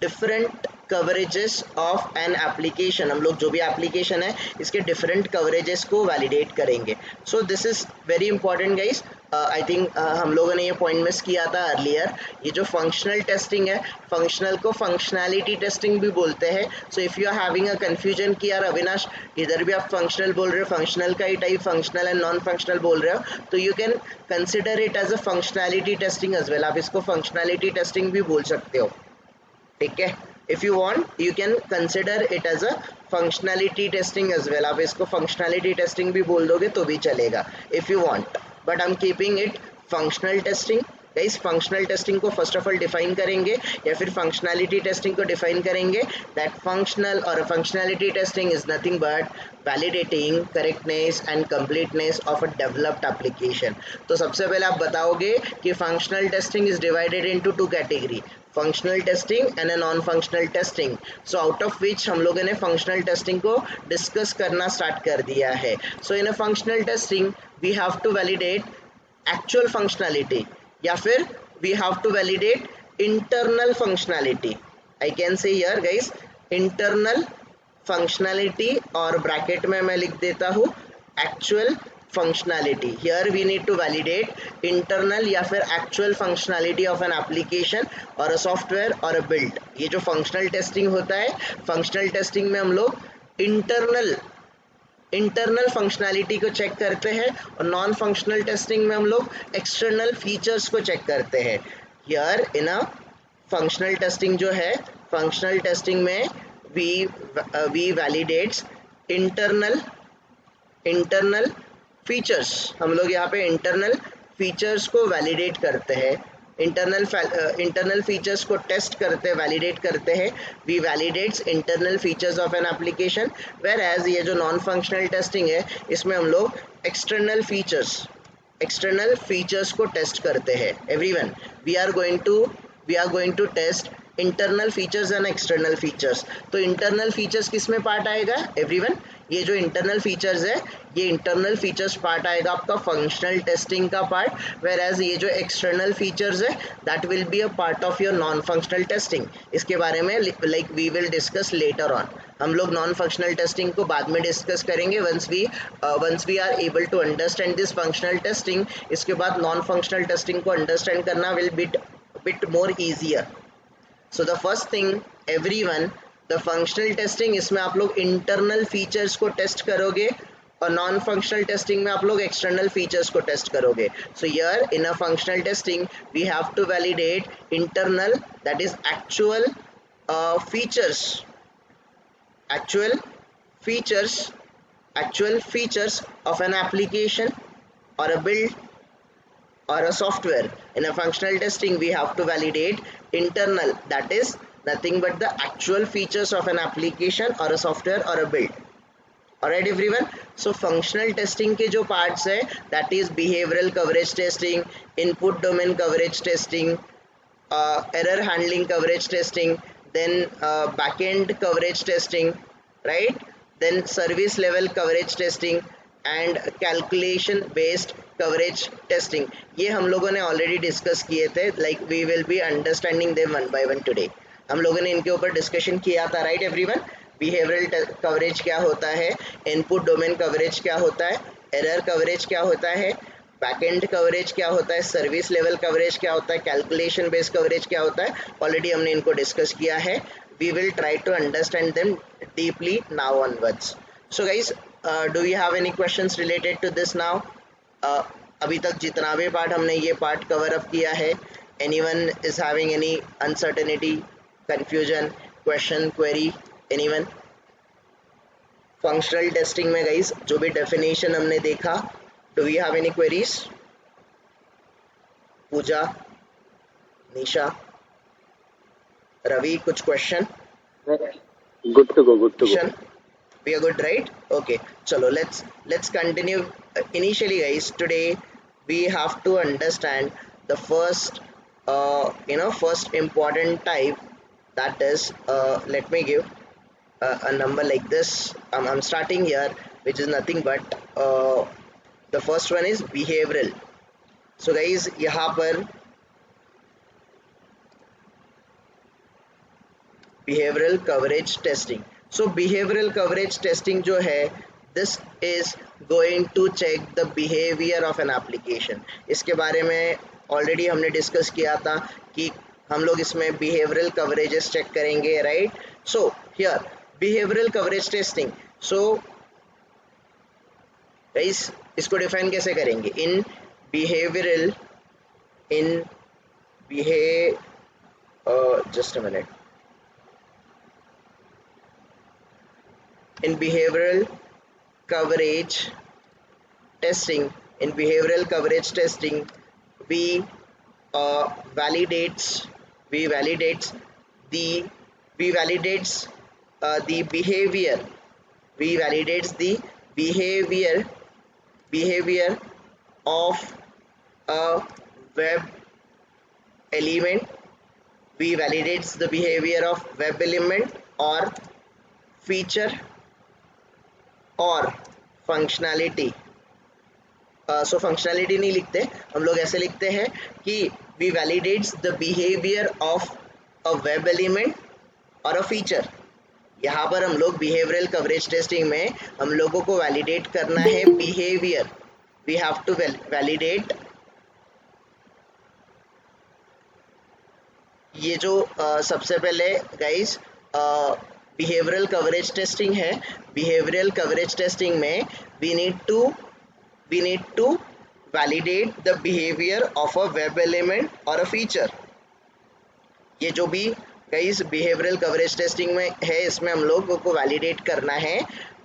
Different coverages of an application, हम लोग जो भी एप्लीकेशन है इसके डिफरेंट कवरेजेस को वैलिडेट करेंगे. सो this is very important guys. I think हम लोगों ने ये पॉइंट मिस किया था अर्लियर. ये जो फंक्शनल टेस्टिंग है, फंक्शनल को फंक्शनैलिटी टेस्टिंग भी बोलते हैं. So if you are having a confusion कि यार अविनाश इधर भी आप फंक्शनल बोल रहे हो, फंक्शनल का ही type functional and non functional बोल रहे हो, तो you can consider it as a functionality testing as well. आप इसको फंक्शनैलिटी टेस्टिंग भी बोल सकते हो. ठीक है, if you want you can consider it as a functionality testing as well. आप इसको फंक्शनैलिटी टेस्टिंग भी बोल दोगे तो भी चलेगा if you want, but I am keeping it functional testing. Guys functional testing को फर्स्ट ऑफ ऑल डिफाइन करेंगे या फिर फंक्शनैलिटी टेस्टिंग को डिफाइन करेंगे. दैट फंक्शनल और functionality testing is nothing but validating correctness and completeness of a developed application. तो सबसे पहले आप बताओगे कि functional testing is divided into two category, functional testing and non functional testing. So out of विच हम लोगों ने फंक्शनल टेस्टिंग को डिस्कस करना स्टार्ट कर दिया है. So in a functional testing we have to validate actual functionality या फिर we have to validate internal functionality. I can say here guys internal functionality और ब्रैकेट में मैं लिख देता हूँ actual functionality. Here we need to validate internal या फिर actual functionality of an application और a software और a build. ये जो functional testing होता है, functional testing में हम लोग internal functionality को चेक करते हैं और नॉन फंक्शनल टेस्टिंग में हम लोग एक्सटर्नल फीचर्स को चेक करते हैं. Here in a functional testing जो है, functional testing में we validates internal फीचर्स. हम लोग यहाँ पे इंटरनल फीचर्स को वैलिडेट करते हैं, इंटरनल फीचर्स को टेस्ट करते हैं, वैलिडेट करते हैं. We validates internal features of an application. Where as ये जो नॉन फंक्शनल टेस्टिंग है इसमें हम लोग एक्सटर्नल फीचर्स को टेस्ट करते हैं. Everyone, we are going to test internal features and external features. तो इंटरनल फीचर्स किस में पार्ट आएगा एवरीवन? ये जो इंटरनल फीचर्स है, ये इंटरनल फीचर्स पार्ट आएगा आपका फंक्शनल टेस्टिंग का पार्ट. वेयर एज ये जो एक्सटर्नल फीचर्स है that will be a part of your non functional testing. इसके बारे में like we will discuss later on. हम लोग नॉन फंक्शनल टेस्टिंग को बाद में डिस्कस करेंगे once we are able to understand this functional testing. इसके बाद नॉन फंक्शनल टेस्टिंग को अंडरस्टैंड करना will bit more easier. So the first thing everyone, the functional testing, इसमें आप लोग इंटरनल फीचर्स को टेस्ट करोगे और नॉन फंक्शनल टेस्टिंग में आप लोग एक्सटर्नल फीचर्स को टेस्ट करोगे. So here in a functional testing we have to validate internal, that is actual features of an application or a build or a software. In a functional testing we have to validate internal, that is nothing but the actual features of an application or a software or a build. Alright everyone, so functional testing के जो parts है that is behavioral coverage testing, input domain coverage testing, error handling coverage testing, then backend coverage testing, right? Then service level coverage testing and calculation based coverage testing. ये हम लोगों ने already discuss किए थे. like we will be understanding them one by one today. हम लोगों ने इनके ऊपर डिस्कशन किया था, राइट एवरीवन? बिहेवियरल कवरेज क्या होता है, इनपुट डोमेन कवरेज क्या होता है, एरर कवरेज क्या होता है, बैकएंड कवरेज क्या होता है, सर्विस लेवल कवरेज क्या होता है, कैलकुलेशन बेस्ड कवरेज क्या होता है. ऑलरेडी हमने इनको डिस्कस किया है. We will try to understand them deeply now onwards. So guys, do you have any questions related to this now? अभी तक जितना भी पार्ट हमने ये पार्ट कवर अप किया है, anyone is having any uncertainty, confusion, question, query, anyone? Functional testing में guys जो भी डेफिनेशन हमने देखा, do we have any queries? Pooja, Nisha, Ravi, कुछ question? Good to go. We are good, right? Okay, chalo, let's continue. Initially guys, today we have to understand the first first important type, that is let me give a number like this. I'm starting here, which is nothing but the first one is behavioral. So guys, यहाँ पर behavioural coverage testing. So behavioural coverage testing जो है, this is going to check the behaviour of an application. इसके बारे में already हमने discuss किया था कि हम लोग इसमें बिहेवियरल कवरेजेस चेक करेंगे, right. So here behavioural coverage testing. So guys इसको डिफाइन कैसे करेंगे? इन behavioural just a minute. In behavioral coverage testing, we validates the behavior. We validates the behavior of a web element. We validates the behavior of web element or feature or functionality. So functionality नहीं लिखते हम लोग, ऐसे लिखते हैं कि we validates the behavior of a web element or a feature. यहाँ पर हम लोग behavioral coverage testing में हम लोगों को validate करना है behavior. We have to validate ये जो सबसे पहले गाइस बिहेवियरल कवरेज टेस्टिंग है. बिहेवियरल कवरेज टेस्टिंग में we need to validate the behaviour of a web element और अ फीचर. ये जो भी गाइस बिहेवियरल कवरेज टेस्टिंग में है, इसमें हम लोगों को वैलिडेट करना है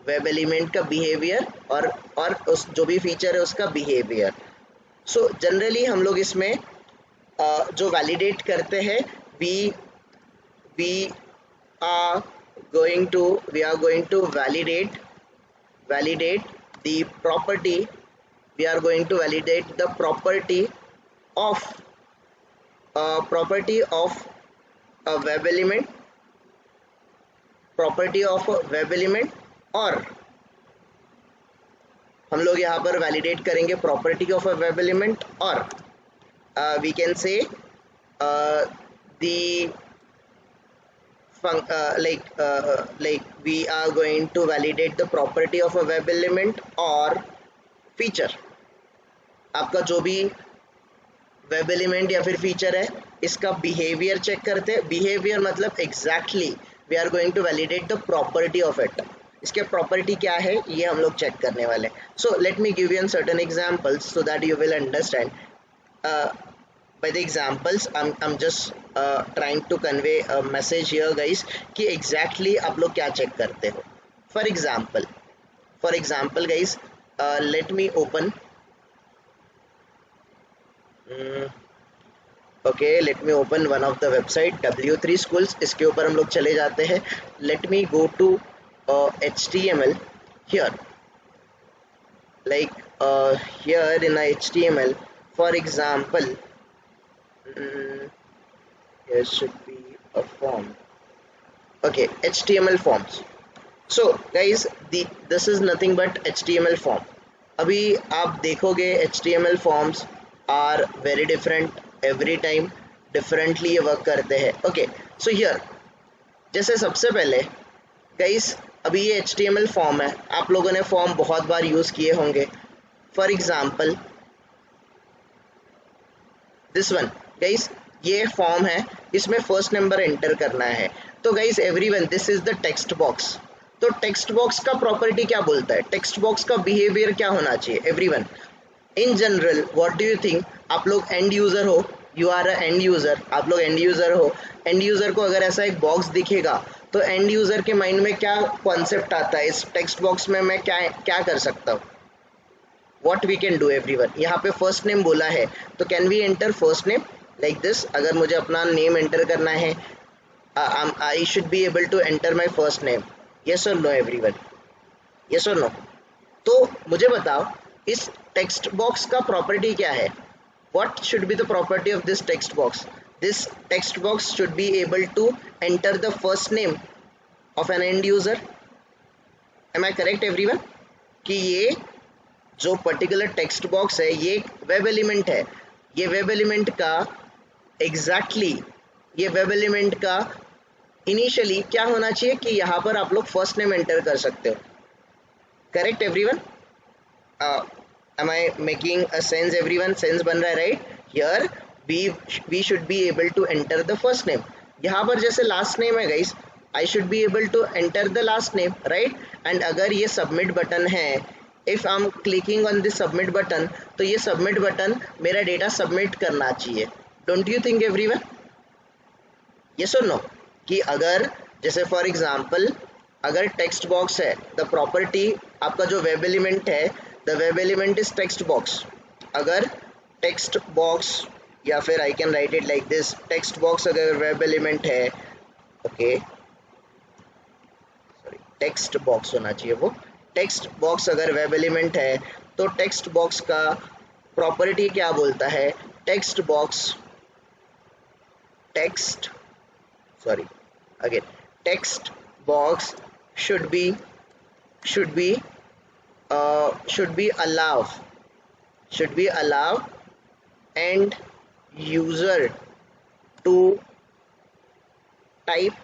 वेब एलिमेंट का बिहेवियर और उस जो भी फीचर है उसका बिहेवियर. सो जनरली हम लोग इसमें जो वैलिडेट करते हैं, we are going to validate the property. We are going to validate the property of a web element, और हम लोग यहाँ पर वैलिडेट करेंगे property of a web element, और we can say the we are going to validate the property of a web element or feature. आपका जो भी वेब एलिमेंट या फिर फीचर है, इसका बिहेवियर चेक करते हैं. बिहेवियर मतलब exactly we are going to validate the property of it. इसके प्रॉपर्टी क्या है ये हम लोग चेक करने वाले हैं. So let me give you an certain examples so that you will understand. By the examples, I'm just trying to convey a message here, guys, कि exactly आप लोग क्या check करते हो. For example, guys, let me open. Okay, let me open one of the website W3 Schools. इसके ऊपर हम लोग चले जाते हैं. Let me go to HTML here. Like here in HTML, for example, there should be a form. Okay, HTML forms. So guys, this is nothing but HTML form. अभी आप देखोगे HTML forms are very different every time, differently ये work करते हैं. Okay, so here जैसे सबसे पहले guys, अभी ये HTML form है. आप लोगों ने form बहुत बार यूज़ किए होंगे. For example, this one, guys, ये फॉर्म है, इसमें फर्स्ट नंबर एंटर करना है. तो guys everyone, this is the text box. तो टेक्स्ट बॉक्स का प्रॉपर्टी क्या बोलता है? टेक्स्ट बॉक्स का बिहेवियर क्या होना चाहिए? Everyone, in general what do you think? आप लोग एंड यूजर हो, you are a end user. आप लोग एंड यूजर हो. एंड यूजर को अगर ऐसा एक बॉक्स दिखेगा तो एंड यूजर के माइंड में क्या कॉन्सेप्ट आता है? इस टेक्स्ट बॉक्स में मैं क्या कर सकता हूँ? What we can do everyone, यहाँ पे फर्स्ट नेम बोला है तो can we enter first name like this. अगर मुझे अपना नेम एंटर करना है, I should be able to enter my first name. Yes और नो एवरीवन? यस और नो? तो मुझे बताओ इस टेक्स्ट बॉक्स का प्रॉपर्टी क्या है? What should be the property of this text box? This text box should be able to enter the first name of an end user. Am I correct everyone? कि ये जो particular text box है ये web element है. ये web element का exactly ये web element का इनिशियली क्या होना चाहिए कि यहाँ पर आप लोग फर्स्ट नेम एंटर कर सकते हो. Correct everyone? am I making a sense everyone? Sense बन रहा है right? Here we should be able to enter the first name. यहाँ पर जैसे लास्ट नेम है guys, I should be able to enter the last name, right? And अगर ये submit button है, if I'm clicking on the submit button, तो ये submit button मेरा डेटा सबमिट करना चाहिए. Don't you think everyone? Yes or no? कि अगर जैसे फॉर एग्जांपल अगर टेक्स्ट बॉक्स है, द प्रॉपर्टी आपका जो वेब एलिमेंट है, the web element is text box. अगर टेक्स्ट बॉक्स या फिर I can write it like this, text box अगर वेब एलिमेंट है, ओके सॉरी टेक्स्ट बॉक्स होना चाहिए वो, टेक्स्ट बॉक्स अगर वेब एलिमेंट है तो टेक्स्ट बॉक्स का प्रॉपर्टी क्या बोलता है? Text box text sorry again text box should be allow and user to type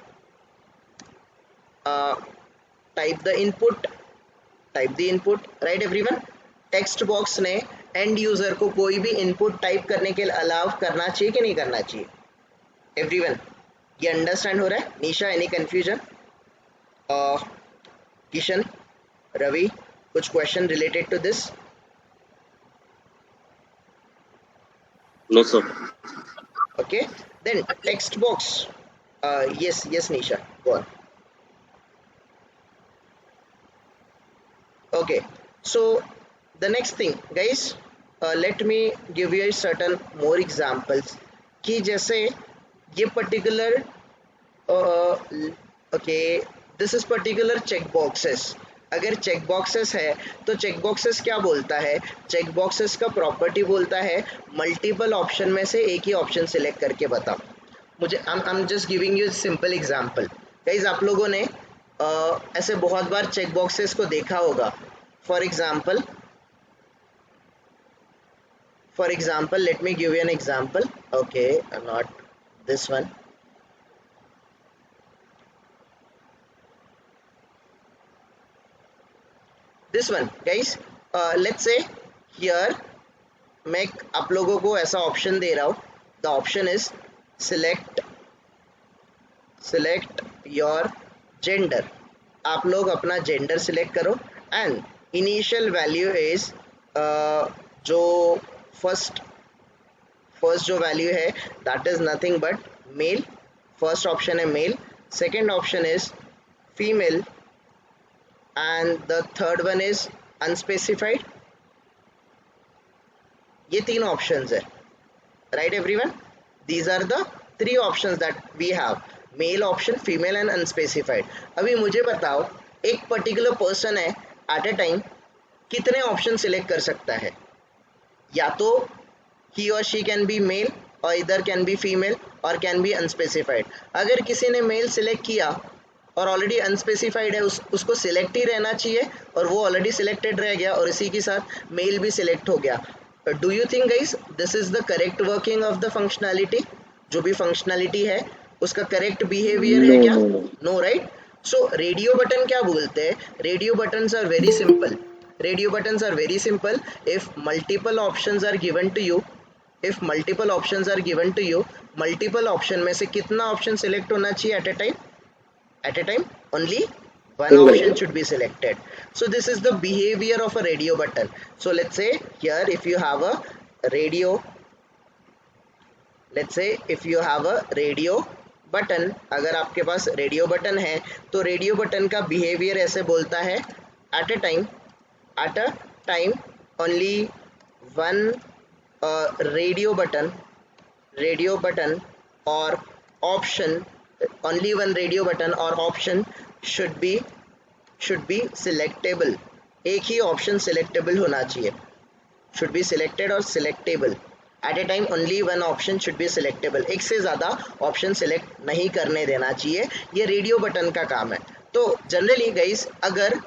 the input, right everyone? Text box ने एंड यूजर को कोई भी इनपुट टाइप करने के लिए अलाउ करना चाहिए कि नहीं करना चाहिए एवरीवन? ये अंडरस्टैंड हो रहा है? Nisha any confusion? किशन, रवि, कुछ question related to this? No sir. Okay then text box, yes Nisha, go on. Okay, so the next thing guys, let me give you certain more examples कि जैसे ये particular okay this is particular check boxes. अगर check boxes है तो check boxes क्या बोलता है? Check boxes का प्रॉपर्टी बोलता है मल्टीपल ऑप्शन में से एक ही ऑप्शन सिलेक्ट करके बताओ मुझे. आई am just giving you simple example. Guys आप लोगों ने ऐसे बहुत बार चेक बॉक्सेस को देखा होगा. For example let me give you an example. Okay not this one. This one guys, let's say here मैं आप लोगों को ऐसा ऑप्शन दे रहा हूँ. The option is select your gender. आप लोग अपना जेंडर सिलेक्ट करो एंड इनिशियल वैल्यू इज जो फर्स्ट जो वैल्यू है that is nothing but male. First option है male, second option is female and the third one is unspecified. ये तीन ऑप्शंस है right everyone? These are the three options that we have, male option, female and unspecified. अभी मुझे बताओ एक particular person है at a time कितने option select कर सकता है? या तो he or she can be male or either can be female or can be unspecified. अगर किसी ने मेल सिलेक्ट किया और ऑलरेडी अनस्पेसिफाइड है उसको सिलेक्ट ही रहना चाहिए और वो ऑलरेडी सिलेक्टेड रह गया और इसी के साथ मेल भी सिलेक्ट हो गया. Do you think guys this is the correct working of the functionality? जो भी फंक्शनैलिटी है उसका करेक्ट बिहेवियर है क्या? No right? So radio button क्या बोलते हैं? Radio buttons are very simple. Radio buttons are very simple. If multiple options are given to you, if multiple options are given to you, multiple option में से कितना option select होना चाहिए at a time? At a time only one option should be selected. So this is the behavior of a radio button. So let's say here if you have a radio, let's say if you have a radio button, अगर आपके पास radio button है तो radio button का behaviour ऐसे बोलता है at a time only one radio button or option, only one radio button or option should be selectable. एक ही option selectable होना चाहिए. should be selected और selectable. at a time only one option should be selectable. एक से ज़्यादा option select नहीं करने देना चाहिए. ये रेडियो बटन का काम है. तो जनरली गाइस अगर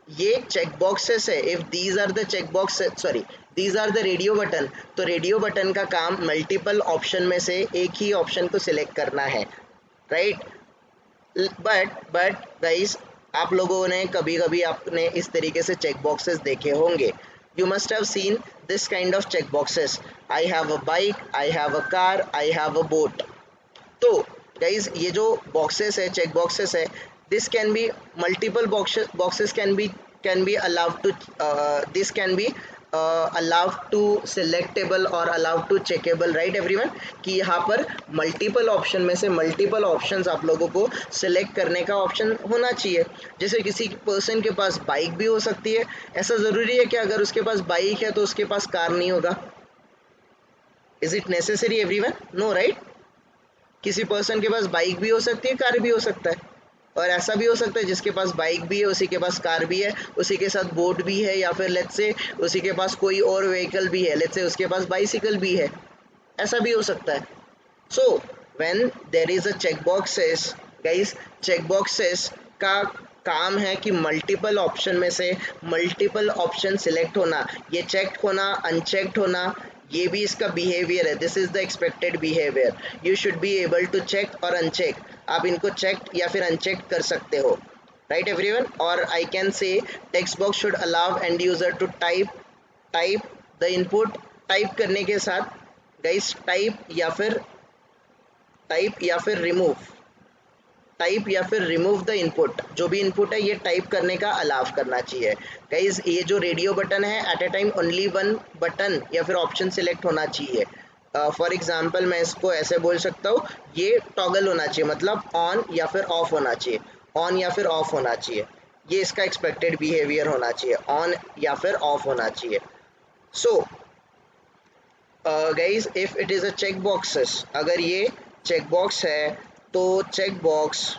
ये चेक बॉक्सेस है, if these are the check box, sorry these are the radio button, तो रेडियो बटन का काम मल्टीपल ऑप्शन में से एक ही ऑप्शन को सिलेक्ट करना है. राइट। बट गाइस, आप लोगों ने कभी कभी आपने इस तरीके से चेक बॉक्सेस देखे होंगे. You must have seen this kind of check boxes. I have a bike, I have a car, I have a boat. तो गाइज ये जो बॉक्सेस है, चेक बॉक्सेस है, this can be multiple boxes can be allowed to, this can be allowed to selectable और allowed to checkable, right everyone. कि यहाँ पर multiple option में से मल्टीपल ऑप्शंस आप लोगों को सिलेक्ट करने का ऑप्शन होना चाहिए. जैसे किसी पर्सन के पास बाइक भी हो सकती है. ऐसा ज़रूरी है कि अगर उसके पास बाइक है तो उसके पास कार नहीं होगा? Is it necessary everyone? No, right. किसी पर्सन के पास बाइक भी हो सकती है, कार भी हो सकता है. और ऐसा भी हो सकता है जिसके पास बाइक भी है उसी के पास कार भी है, उसी के साथ बोट भी है, या फिर लेट्स से उसी के पास कोई और व्हीकल भी है, लेट्स से उसके पास बाइसिकल भी है. ऐसा भी हो सकता है. So when there is a check boxes, guys, check boxes का काम है कि मल्टीपल ऑप्शन में से मल्टीपल ऑप्शन सिलेक्ट होना, ये चेक होना, अनचेक्ड होना, ये भी इसका बिहेवियर है. This is the expected behaviour. You should be able to check और अनचेक. आप इनको चेक या फिर अनचेक कर सकते हो, राइट एवरीवन. और I can say text box should allow and user to type the input. Type करने के साथ गाइस, टाइप या फिर रिमूव द इनपुट. जो भी इनपुट है ये टाइप करने का अलाउ करना चाहिए. गाइस, ये जो रेडियो बटन है, at a time only one button या फिर ऑप्शन सिलेक्ट होना चाहिए. फॉर एग्जांपल मैं इसको ऐसे बोल सकता हूँ, ये टॉगल होना चाहिए, मतलब ऑन या फिर ऑफ होना चाहिए, ऑन या फिर ऑफ होना चाहिए. ये इसका एक्सपेक्टेड बिहेवियर होना चाहिए, ऑन या फिर ऑफ होना चाहिए. So guys, if it is a check boxes, अगर ये चेक बॉक्स है तो check box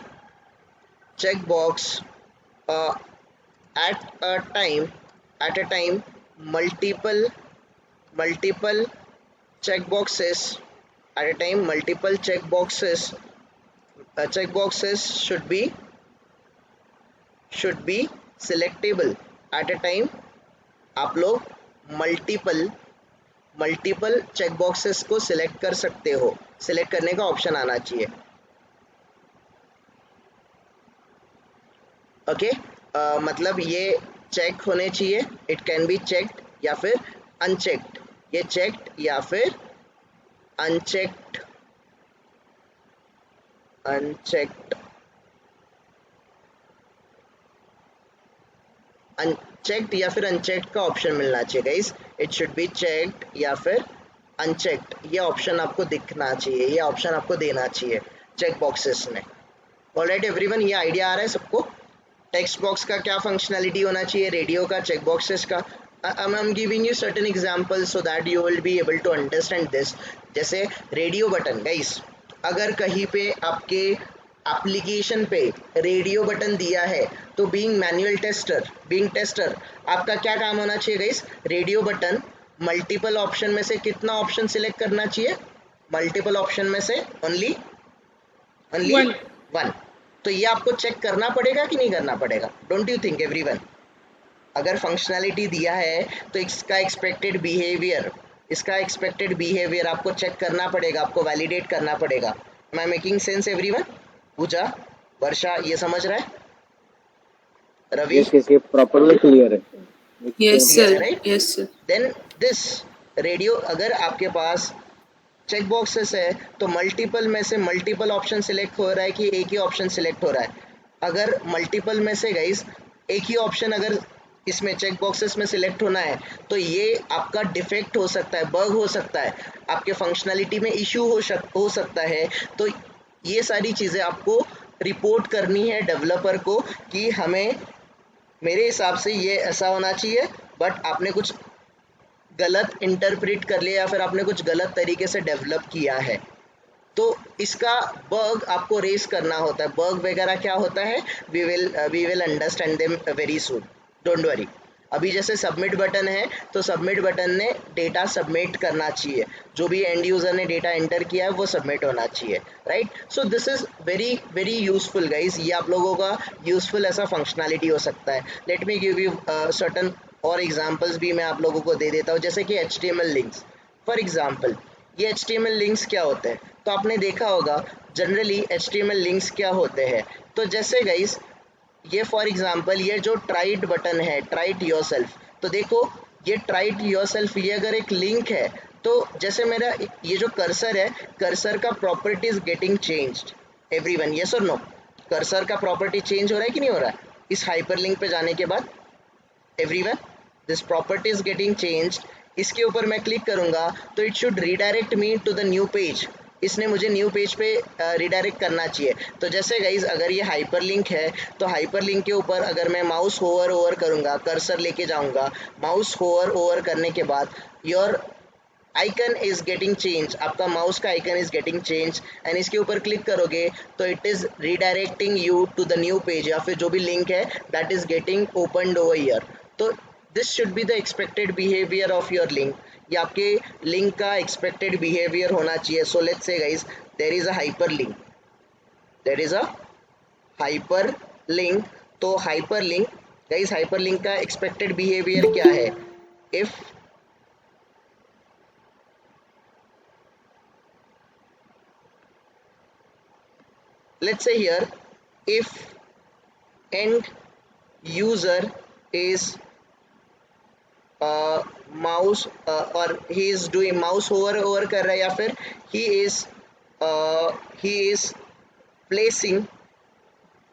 at a time multiple check boxes at a time multiple check boxes should be selectable. at a time आप लोग multiple check boxes को select कर सकते हो. सिलेक्ट करने का ऑप्शन आना चाहिए. ओके, मतलब ये चेक होने चाहिए. इट कैन बी चेक्ड या फिर अनचेक्ड. ये चेक्ड या फिर अनचेक्ड अनचेक्ड या फिर अनचेक्ड का ऑप्शन मिलना चाहिए guys. It should be checked या फिर अनचेक्ड. ये ऑप्शन आपको दिखना चाहिए, ये ऑप्शन आपको देना चाहिए चेक बॉक्सेस में. ऑलराइट एवरीवन, ये आइडिया आ रहा है सबको? टेक्स्ट बॉक्स का क्या फंक्शनैलिटी होना चाहिए, रेडियो का, चेक बॉक्सेस का. I'm giving you certain examples so that you will be able to understand this. जैसे रेडियो बटन गाइस, अगर कहीं पे आपके एप्लीकेशन पे रेडियो बटन दिया है तो बीइंग टेस्टर आपका क्या काम होना चाहिए guys? Radio button multiple option में से कितना ऑप्शन सिलेक्ट करना चाहिए? मल्टीपल ऑप्शन में से ओनली वन. तो ये आपको चेक करना पड़ेगा कि नहीं करना पड़ेगा? Don't you think everyone? अगर फंक्शनैलिटी दिया है तो इसका एक्सपेक्टेड बिहेवियर आपको चेक करना पड़ेगा, आपको वैलिडेट करना पड़ेगा. Am I making sense everyone? Pooja, Varsha, ये समझ रहा है? रवि? Yes, properly clear है. Yes sir. Right? Yes sir. Then this radio, अगर आपके पास चेक बॉक्सेस है तो मल्टीपल में से मल्टीपल ऑप्शन सिलेक्ट हो रहा है कि एक ही ऑप्शन सिलेक्ट हो रहा है? अगर मल्टीपल में से गाइस एक ही ऑप्शन अगर इसमें चेक बॉक्सेस में सिलेक्ट होना है तो ये आपका डिफेक्ट हो सकता है, बग हो सकता है, आपके फंक्शनैलिटी में इश्यू हो सकता है. तो ये सारी चीज़ें आपको रिपोर्ट करनी है डेवलपर को कि हमें, मेरे हिसाब से ये ऐसा होना चाहिए, बट आपने कुछ गलत इंटरप्रेट कर लिया या फिर आपने कुछ गलत तरीके से डेवलप किया है. तो इसका बग आपको रेस करना होता है. बग वगैरह क्या होता है, we will understand them very soon, don't worry. अभी जैसे सबमिट बटन है तो सबमिट बटन ने डेटा सबमिट करना चाहिए, जो भी एंड यूज़र ने डेटा एंटर किया है वो सबमिट होना चाहिए, right. So this is very very useful guys. ये आप लोगों का यूज़फुल ऐसा फंक्शनैलिटी हो सकता है. Let me give you certain और एग्जांपल्स भी मैं आप लोगों को दे देता हूँ. जैसे कि HTML लिंक्स, फॉर एग्जांपल ये HTML लिंक्स क्या होते हैं? तो आपने देखा होगा जनरली HTML लिंक्स क्या होते हैं। तो जैसे गाइस ये फॉर एग्जांपल ये जो ट्राइट बटन है, ट्राइट योरसेल्फ, तो देखो ये ट्राइट योरसेल्फ ये अगर एक लिंक है तो जैसे मेरा ये जो कर्सर है, कर्सर का properties getting changed. Everyone yes और नो? कर्सर का प्रॉपर्टी चेंज हो रहा है कि नहीं हो रहा है इस हाइपरलिंक पे जाने के बाद? Everyone this property is getting changed. इसके ऊपर मैं क्लिक करूंगा तो it should redirect me to the new page. इसने मुझे न्यू पेज पे रिडायरेक्ट करना चाहिए। तो जैसे गाइज अगर ये हाइपरलिंक है तो हाइपरलिंक के ऊपर अगर मैं माउस होवर ओवर करूंगा, कर्सर लेके जाऊंगा, माउस होवर ओवर करने के बाद your icon is getting change, आपका माउस का icon is getting change and इसके ऊपर क्लिक करोगे तो it is redirecting you to the new page या फिर जो भी लिंक है that is getting opened over here. तो this should be the expected behaviour of your link. ये आपके लिंक का एक्सपेक्टेड बिहेवियर होना चाहिए। So let's say guys there is a hyperlink, there is a hyperlink. तो hyperlink guys, hyperlink का expected behaviour क्या है? If let's say here if end user is mouse or he is doing mouse over कर रहा है या फिर he is placing,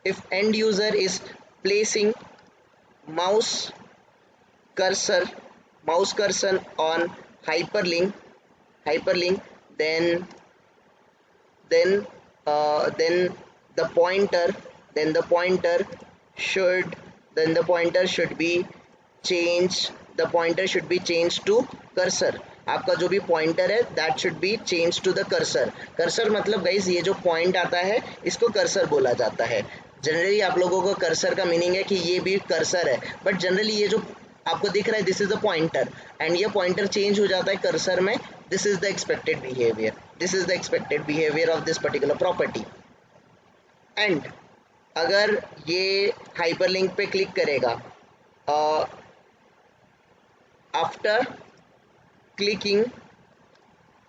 if end user is placing mouse cursor on hyperlink then the pointer should be changed, the pointer should be changed to cursor। आपका जो भी pointer है that should be change to the cursor. Cursor मतलब guys ये जो point आता है इसको कर्सर बोला जाता है। जनरली आप लोगों को कर्सर का मीनिंग है कि ये भी कर्सर है, बट जनरली ये जो आपको दिख रहा है this is the pointer and ये पॉइंटर चेंज हो जाता है कर्सर में। This is the expected behaviour, this is the expected behaviour of this particular property. And अगर ये हाइपरलिंक पे क्लिक करेगा, after clicking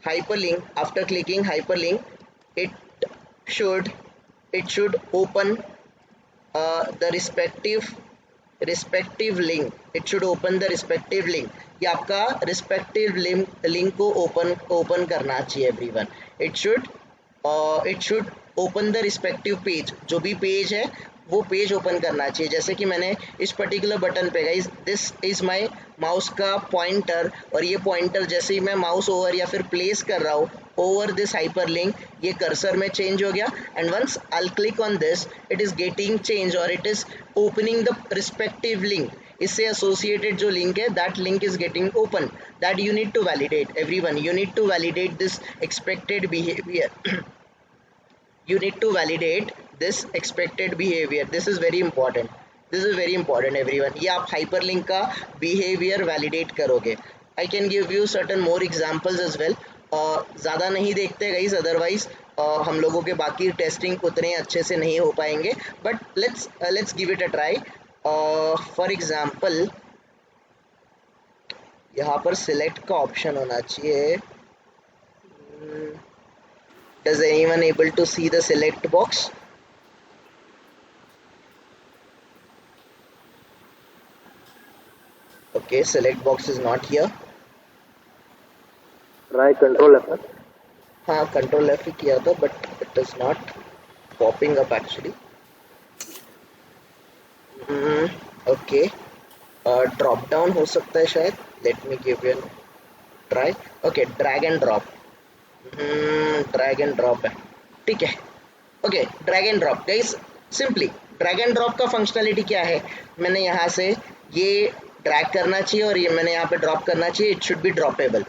hyperlink it should open the respective link, it should open the respective link। ये आपका respective link को open करना चाहिए everyone. it should open the respective page, जो भी पेज है वो पेज ओपन करना चाहिए। जैसे कि मैंने इस पर्टिकुलर बटन पे guys this is my mouse का पॉइंटर और ये पॉइंटर जैसे ही मैं माउस ओवर या फिर प्लेस कर रहा हूँ ओवर दिस हाइपरलिंक ये कर्सर में चेंज हो गया and once I click on this it is getting change और it is opening the respective link. इससे एसोसिएटेड जो लिंक है that link is getting open, that you need to validate everyone, you need to validate this expected behaviour, you need to validate this expected behavior, this is very important everyone। ये आप hyperlink का behavior validate करोगे। I can give you certain more examples as well। ज़्यादा नहीं देखते guys, otherwise हम लोगों के बाकी टेस्टिंग उतने अच्छे से नहीं हो पाएंगे, but let's give it a try। For example यहाँ पर select का ऑप्शन होना चाहिए। Does anyone able to see the select box? Okay, select box is not here. Try Control F। हाँ Control F ही किया था but it is not popping up actually। Okay, drop down हो सकता है शायद। Let me give you a try। Okay, drag and drop। Drag and drop है, ठीक है। Okay, drag and drop guys, simply drag and drop का functionality क्या है? मैंने यहाँ से ये ड्रैग करना चाहिए और ये मैंने यहाँ पे ड्रॉप करना चाहिए। It should B droppable,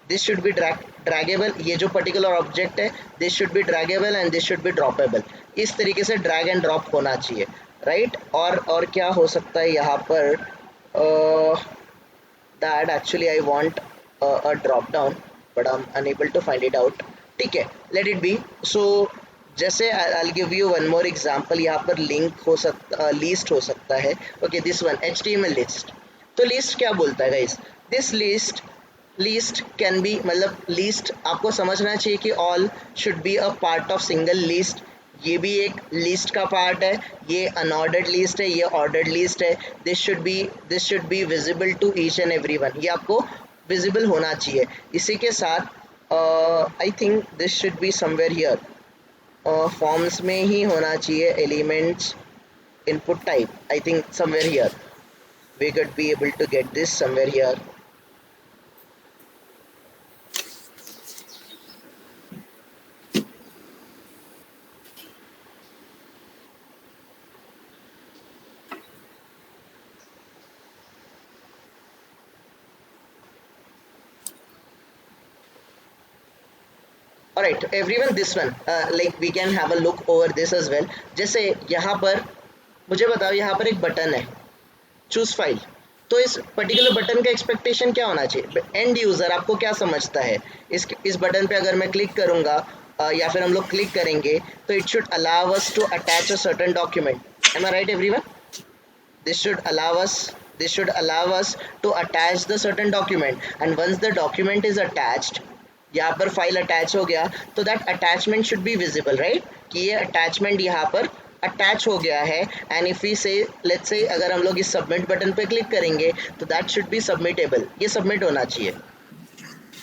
this should B draggable, ये जो पर्टिकुलर ऑब्जेक्ट है this should B draggable and this should B droppable. इस तरीके से ड्रैग एंड ड्रॉप होना चाहिए, राइट। और क्या हो सकता है यहाँ पर? That actually I want a drop down but I'm unable to find it out। ठीक है, let it be। So जैसे I'll give you one more example। यहाँ पर लिंक हो सकता, लिस्ट हो सकता है। Okay, this one HTML list. तो लिस्ट क्या बोलता है guys? This list least can be, मतलब लीस्ट आपको समझना चाहिए कि all should be a part of single list. ये भी एक लिस्ट का पार्ट है, ये अनऑर्डर्ड लिस्ट है, ये ऑर्डर्ड लिस्ट है। This should be visible to each and every one, ये आपको विजिबल होना चाहिए। इसी के साथ I think this should be somewhere here, forms में ही होना चाहिए, elements input type, I think somewhere here we could be able to get this somewhere here. Alright everyone, this one like we can have a look over this as well. जैसे यहाँ पर मुझे बताओ, यहाँ पर एक बटन है choose file, तो इस पर्टिकुलर बटन का एक्सपेक्टेशन क्या होना चाहिए? एंड यूजर आपको क्या समझता है इस बटन पे अगर मैं क्लिक करूंगा या फिर हम लोग क्लिक करेंगे तो it should allow us to attach a certain document. Am I right everyone? this should allow us to attach the certain document, and once the document is attached, यहाँ पर फाइल अटैच हो गया तो that attachment should be visible, right, कि ये attachment यहाँ पर attach हो गया है। एंड इफ वी से लेट्स से अगर हम लोग इस सबमिट बटन पे क्लिक करेंगे तो दैट शुड बी सबमिटेबल, ये सबमिट होना चाहिए,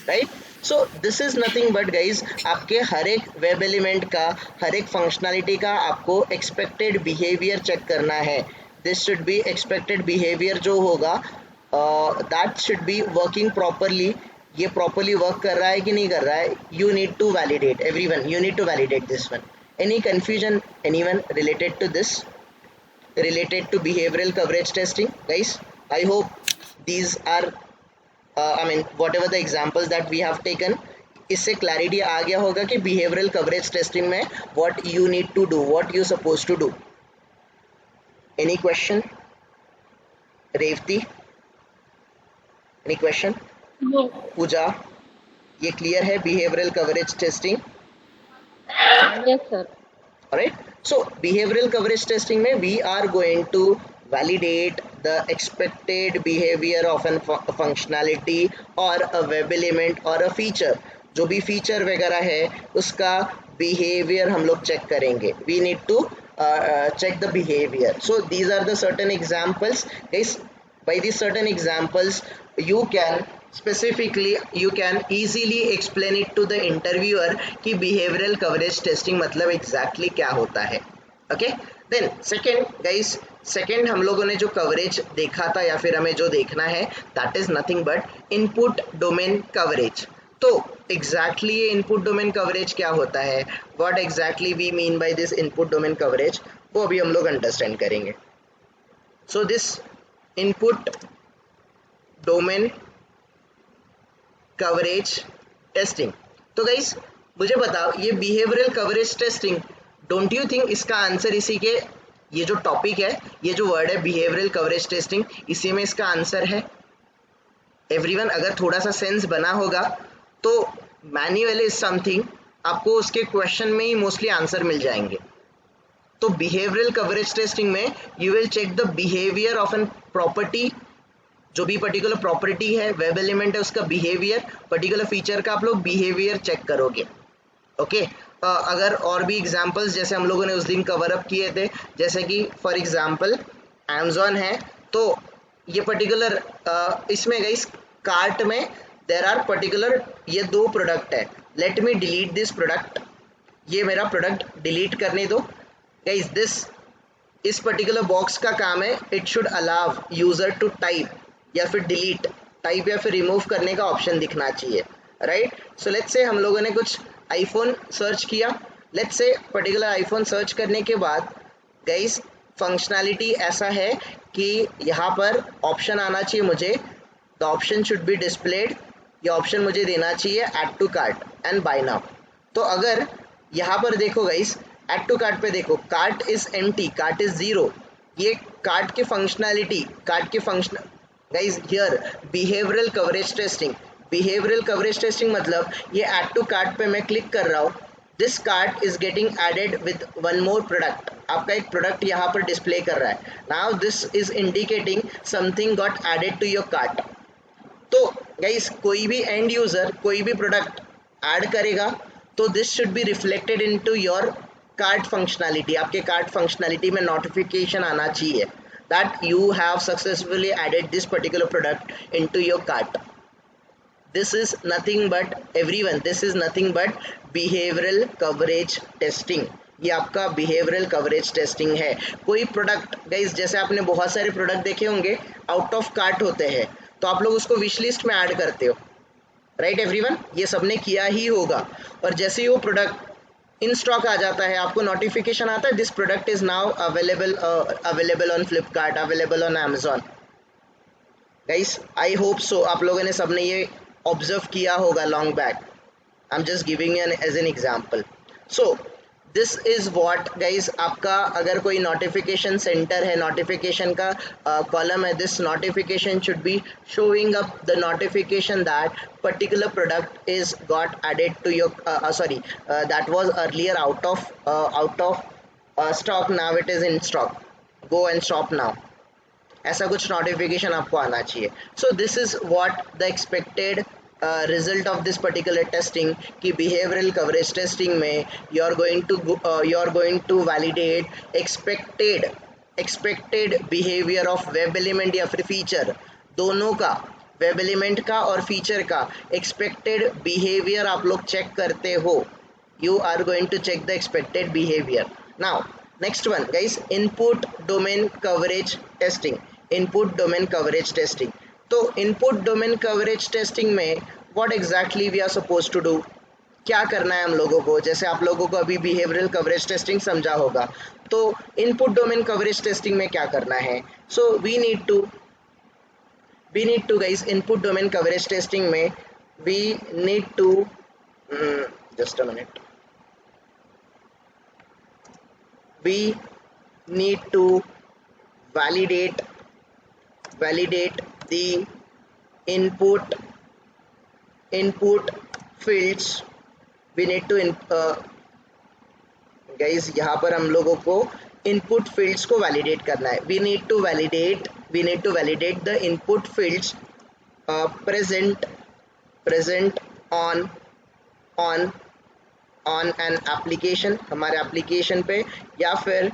right. So this is nothing but guys, आपके हर एक वेब एलिमेंट का, हर एक फंक्शनैलिटी का आपको एक्सपेक्टेड बिहेवियर चेक करना है। This should be expected behaviour जो होगा that should be working properly, ये प्रॉपरली वर्क कर रहा है कि नहीं कर रहा है, you need to validate everyone, you need to validate this one. Any confusion anyone related to this, related to behavioral coverage testing guys? I hope these are I mean whatever the examples that we have taken, इससे clarity आ गया होगा कि behavioral coverage testing में what you need to do, what you supposed to do. Any question? Revati, any question? No. पूजा, ये clear है behavioral coverage testing? Yes, sir. Alright, so behavioral coverage testing में we are going to validate the expected behavior of a functionality or a web element or a feature। जो भी feature वगैरह है उसका behavior हम लोग check करेंगे, we need to check the behavior। So these are the certain examples guys, by these certain examples you can specifically, you can easily explain it to the interviewer कि behavioral coverage testing मतलब exactly क्या होता है। okay, then second guys, second हम लोगों ने जो coverage देखा था या फिर हमें जो देखना है that is nothing but input domain coverage। तो exactly ये input domain coverage क्या होता है, what exactly we mean by this input domain coverage, वो अभी हम लोग understand करेंगे। so this input domain coverage testing, तो गाइस मुझे बताओ ये behavioural coverage testing, don't you think इसका आंसर इसी के, ये जो टॉपिक है, ये जो वर्ड है बिहेवियरल कवरेज टेस्टिंग, इसी में इसका आंसर है एवरीवन? अगर थोड़ा सा सेंस बना होगा तो मैन्युअल इज समथिंग, आपको उसके क्वेश्चन में ही मोस्टली आंसर मिल जाएंगे। तो बिहेवियरल कवरेज टेस्टिंग में you will check the behaviour of an property, जो भी पर्टिकुलर प्रॉपर्टी है, वेब एलिमेंट है, उसका बिहेवियर, पर्टिकुलर फीचर का आप लोग बिहेवियर चेक करोगे। ओके, अगर और भी एग्जांपल्स जैसे हम लोगों ने उस दिन कवर अप किए थे, जैसे कि फॉर एग्जांपल अमेज़न है, तो ये पर्टिकुलर इसमें गाइस कार्ट में देयर आर पर्टिकुलर ये दो प्रोडक्ट है, let me delete this product, ये मेरा प्रोडक्ट डिलीट करने दो गाइस। दिस इस पर्टिकुलर बॉक्स का काम है, it should allow user to type या फिर डिलीट, टाइप या फिर रिमूव करने का ऑप्शन दिखना चाहिए, राइट। सो लेट्स से हम लोगों ने कुछ आईफोन सर्च किया, let's say particular iPhone search करने के बाद गाइस फंक्शनैलिटी ऐसा है कि यहाँ पर ऑप्शन आना चाहिए मुझे, the option should be displayed, ये ऑप्शन मुझे देना चाहिए add to cart and buy now. तो अगर यहाँ पर देखो गाइस ऐड टू कार्ट पे देखो, cart is empty, cart is zero, ये कार्ट की फंक्शनैलिटी, कार्ट की function guys here behavioural coverage testing, behavioural coverage testing मतलब ये ऐड टू कार्ट पे मैं क्लिक कर रहा हूँ, this cart is getting added with one more product, आपका एक प्रोडक्ट यहाँ पर डिस्प्ले कर रहा है, now this is indicating something got added to your cart, तो गाइस कोई भी एंड यूजर कोई भी प्रोडक्ट ऐड करेगा तो this should be reflected into your cart functionality, आपके कार्ट फंक्शनैलिटी में नोटिफिकेशन आना चाहिए that you have successfully added this particular product into your cart. This is nothing but everyone, this is nothing but behavioral coverage testing. ये आपका behavioural coverage testing है. कोई product guys, जैसे आपने बहुत सारे प्रोडक्ट देखे होंगे आउट ऑफ कार्ट होते हैं, तो आप लोग उसको विश लिस्ट में ऐड करते हो, राइट एवरीवन, ये सबने किया ही होगा. और जैसे ही वो प्रोडक्ट इन स्टॉक आ जाता है आपको नोटिफिकेशन आता है this product is now available on Flipkart, available on Amazon. Guys I hope so आप लोगों ने सबने ये ऑब्जर्व किया होगा long back. I am just giving an as an example. So this is what guys, आपका अगर कोई नोटिफिकेशन सेंटर है, नोटिफिकेशन का कॉलम है, this notification should be showing up the notification that particular product is got added to your that was earlier out of stock, now it is in stock, go and shop now. ऐसा कुछ notification आपको आना चाहिए. So this is what the expected result of this particular testing कि behavioural coverage testing में you are going to validate expected behaviour of web element या फिर feature, दोनों का, वेब एलिमेंट का और फीचर का एक्सपेक्टेड बिहेवियर आप लोग चेक करते हो. You are going to check the expected behaviour. Now next one guys, input domain coverage testing. Input domain coverage testing, तो इनपुट डोमेन कवरेज टेस्टिंग में what exactly we are suppose to do, क्या करना है हम लोगों को. जैसे आप लोगों को अभी बिहेवियरल कवरेज टेस्टिंग समझा होगा, तो इनपुट डोमेन कवरेज टेस्टिंग में क्या करना है. So we need to guys, input domain coverage testing में we need to just a minute, we need to validate the input fields. we need to guys यहाँ पर हम लोगों को इनपुट फील्ड्स को वैलिडेट करना है. we need to validate the input fields present on an application, हमारे application पे या फिर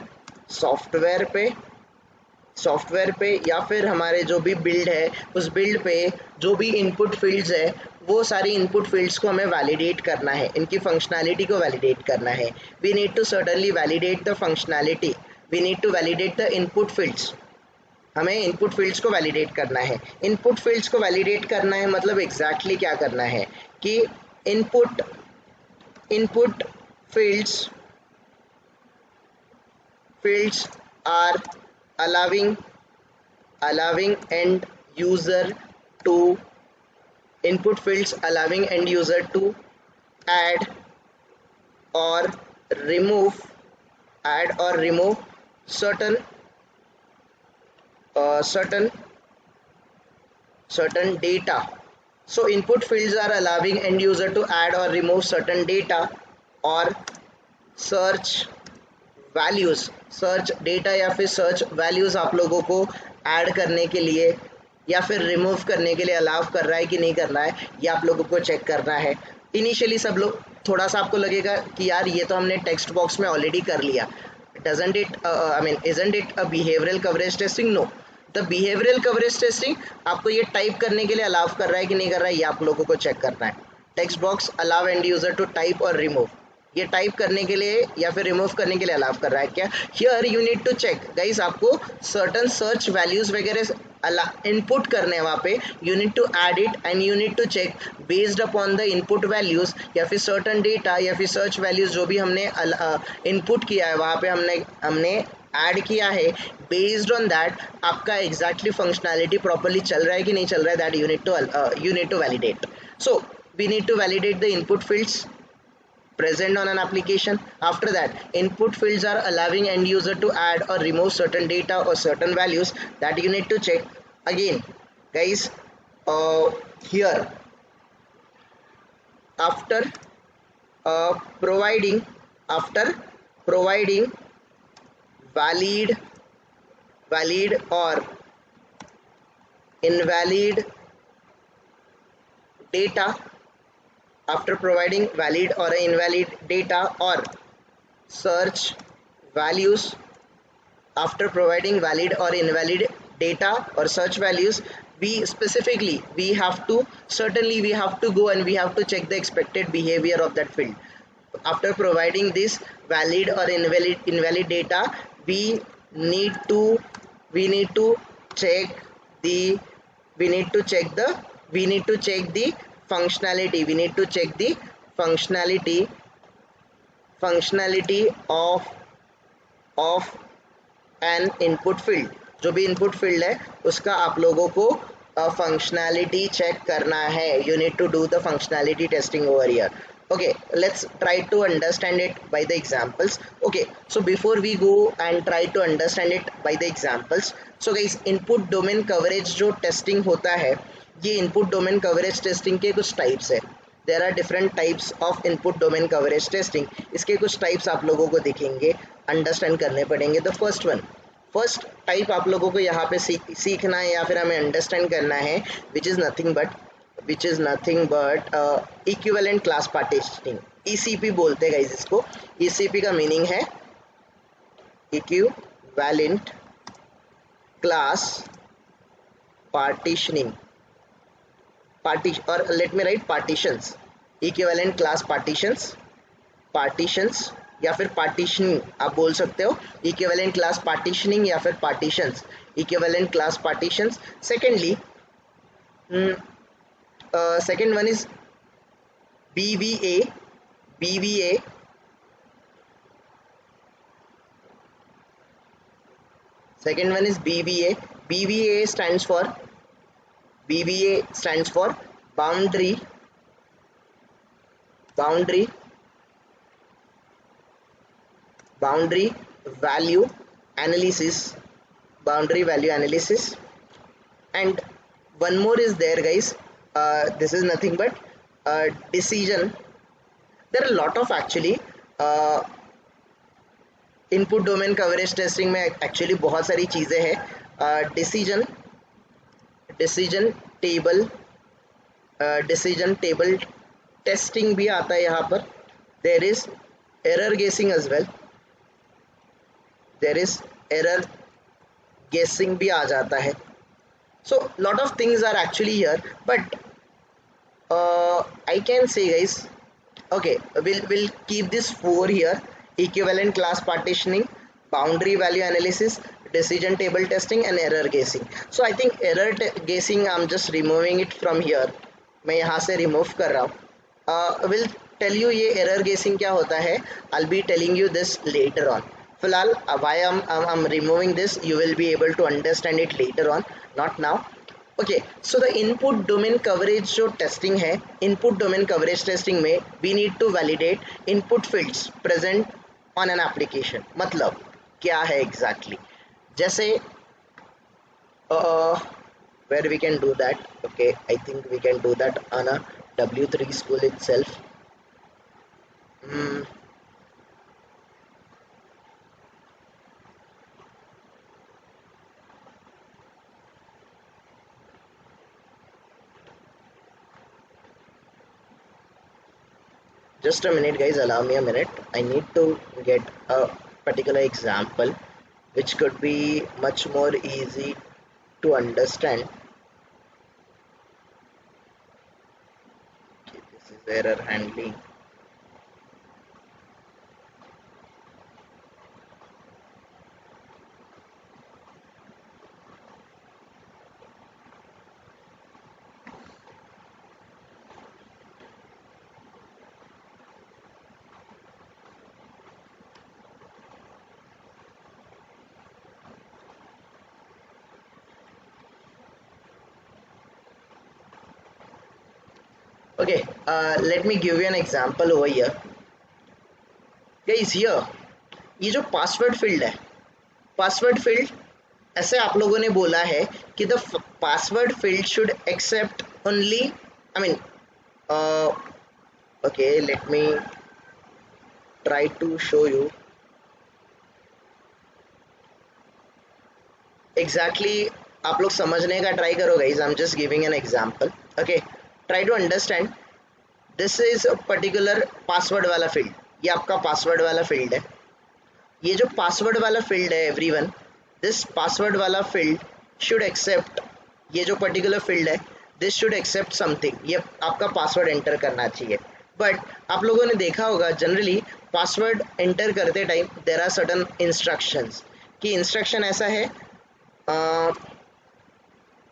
सॉफ्टवेयर पे या फिर हमारे जो भी बिल्ड है उस बिल्ड पे जो भी इनपुट फील्ड्स है वो सारी इनपुट फील्ड्स को हमें वैलिडेट करना है, इनकी फंक्शनैलिटी को वैलिडेट करना है. We need to certainly validate the functionality, we need to validate the input fields. हमें इनपुट फील्ड्स को वैलिडेट करना है. इनपुट फील्ड्स को वैलिडेट करना है मतलब एग्जैक्टली क्या करना है कि input fields are allowing end user to input fields allowing end user to add or remove certain data. So input fields are allowing end user to add or remove certain data or search values. search data या फिर search values आप लोगों को add करने के लिए या फिर रिमूव करने के लिए अलाउ कर रहा है कि नहीं कर रहा है, ये आप लोगों को चेक करना है. इनिशियली सब लोग थोड़ा सा आपको लगेगा कि यार ये तो हमने टेक्स्ट बॉक्स में ऑलरेडी कर लिया. Isn't it a behavioral coverage testing? No. The behavioural coverage testing आपको ये टाइप करने के लिए अलाउ कर रहा है कि नहीं कर रहा है, ये आप लोगों को चेक करना है. Text box allow and user to type और रिमूव, ये टाइप करने के लिए या फिर रिमूव करने के लिए अलाउ कर रहा है क्या. Here you need to check guys, आपको सर्टन सर्च वैल्यूज वगैरह इनपुट करने हैं वहाँ पे. You need to add it and you need to check based upon the input values या फिर सर्टन डेटा या फिर सर्च वैल्यूज जो भी हमने इनपुट किया है वहाँ पे हमने ऐड किया है. बेस्ड ऑन दैट आपका एग्जैक्टली फंक्शनैलिटी प्रॉपरली चल रहा है कि नहीं चल रहा है, that you need to validate. So we need to validate the input fields present on an application. After that, input fields are allowing end user to add or remove certain data or certain values that you need to check. Again guys, here after providing valid or invalid data, after providing valid or invalid data, or search values after providing valid or invalid data or search values. We have to certainly we have to go and we have to check the expected behavior of that field. After providing this valid or invalid data, we need to we need to check the we need to check the we need to check the functionality we need to check the functionality of N input field. जो भी input field है उसका आप लोगों को functionality check करना है. You need to do the functionality testing over here. Okay, let's try to understand it by the examples. Okay, so before we go and try to understand it by the examples, so guys, input domain coverage जो testing होता है, ये input domain coverage testing के कुछ types है. There are different types of input domain coverage testing. इसके कुछ types आप लोगों को दिखेंगे, अंडरस्टैंड करने पड़ेंगे. द फर्स्ट टाइप आप लोगों को यहाँ पे सीखना है या फिर हमें अंडरस्टैंड करना है, which is nothing but equivalent class partitioning. ECP बोलते हैं गाइस इसको. ईसीपी का मीनिंग है equivalent class partitioning. or let me write partitions. Equivalent class partitions या फिर partitioning आप बोल सकते हो. Equivalent class partitioning या फिर partitions. Equivalent class partitions. Secondly, second one is BVA. Second one is BVA. BVA stands for boundary value analysis. And one more is there, guys. This is nothing but decision. There are a lot of actually input domain coverage testing में actually बहुत सारी चीज़ें हैं. Decision table testing भी आता है यहाँ पर. There is error guessing as well. भी आ जाता है. So lot of things are actually here, but I can say guys, okay, we'll keep this 4 here: equivalent class partitioning, boundary value analysis, decision table testing and error guessing. So I think error guessing I'm just removing it from here. मैं यहाँ से remove कर रहा हूँ. Will tell you ये error guessing क्या होता है. I'll be telling you this later on. फिलहाल why I'm removing this, you will be able to understand it later on, not now. Okay, so the input domain coverage जो testing है, input domain coverage testing में we need to validate input fields present on an application. मतलब क्या है exactly? जैसे where we can do that? Okay, I think we can do that on a W3 school itself. Just a minute, guys, allow me a minute. I need to get a particular example which could be much more easy to understand. Okay, this is error handling. Okay, let me give you an example over here. Guys, here ये जो password field है, password field ऐसे आप लोगों ने बोला है कि the password field should accept only, I mean, okay, let me try to show you exactly. आप लोग समझने का ट्राई करो guys. I am just giving an example. Okay, try to understand, this is a particular password वाला field, ये आपका password वाला field है। ये जो पासवर्ड वाला फील्ड है एवरीवन, दिस पासवर्ड वाला फील्ड शुड एक्सेप्ट, ये जो पर्टिकुलर फील्ड है दिस शुड एक्सेप्ट समथिंग, ये आपका पासवर्ड एंटर करना चाहिए। बट आप लोगों ने देखा होगा जनरली पासवर्ड एंटर करते time there are certain instructions, कि इंस्ट्रक्शन ऐसा है,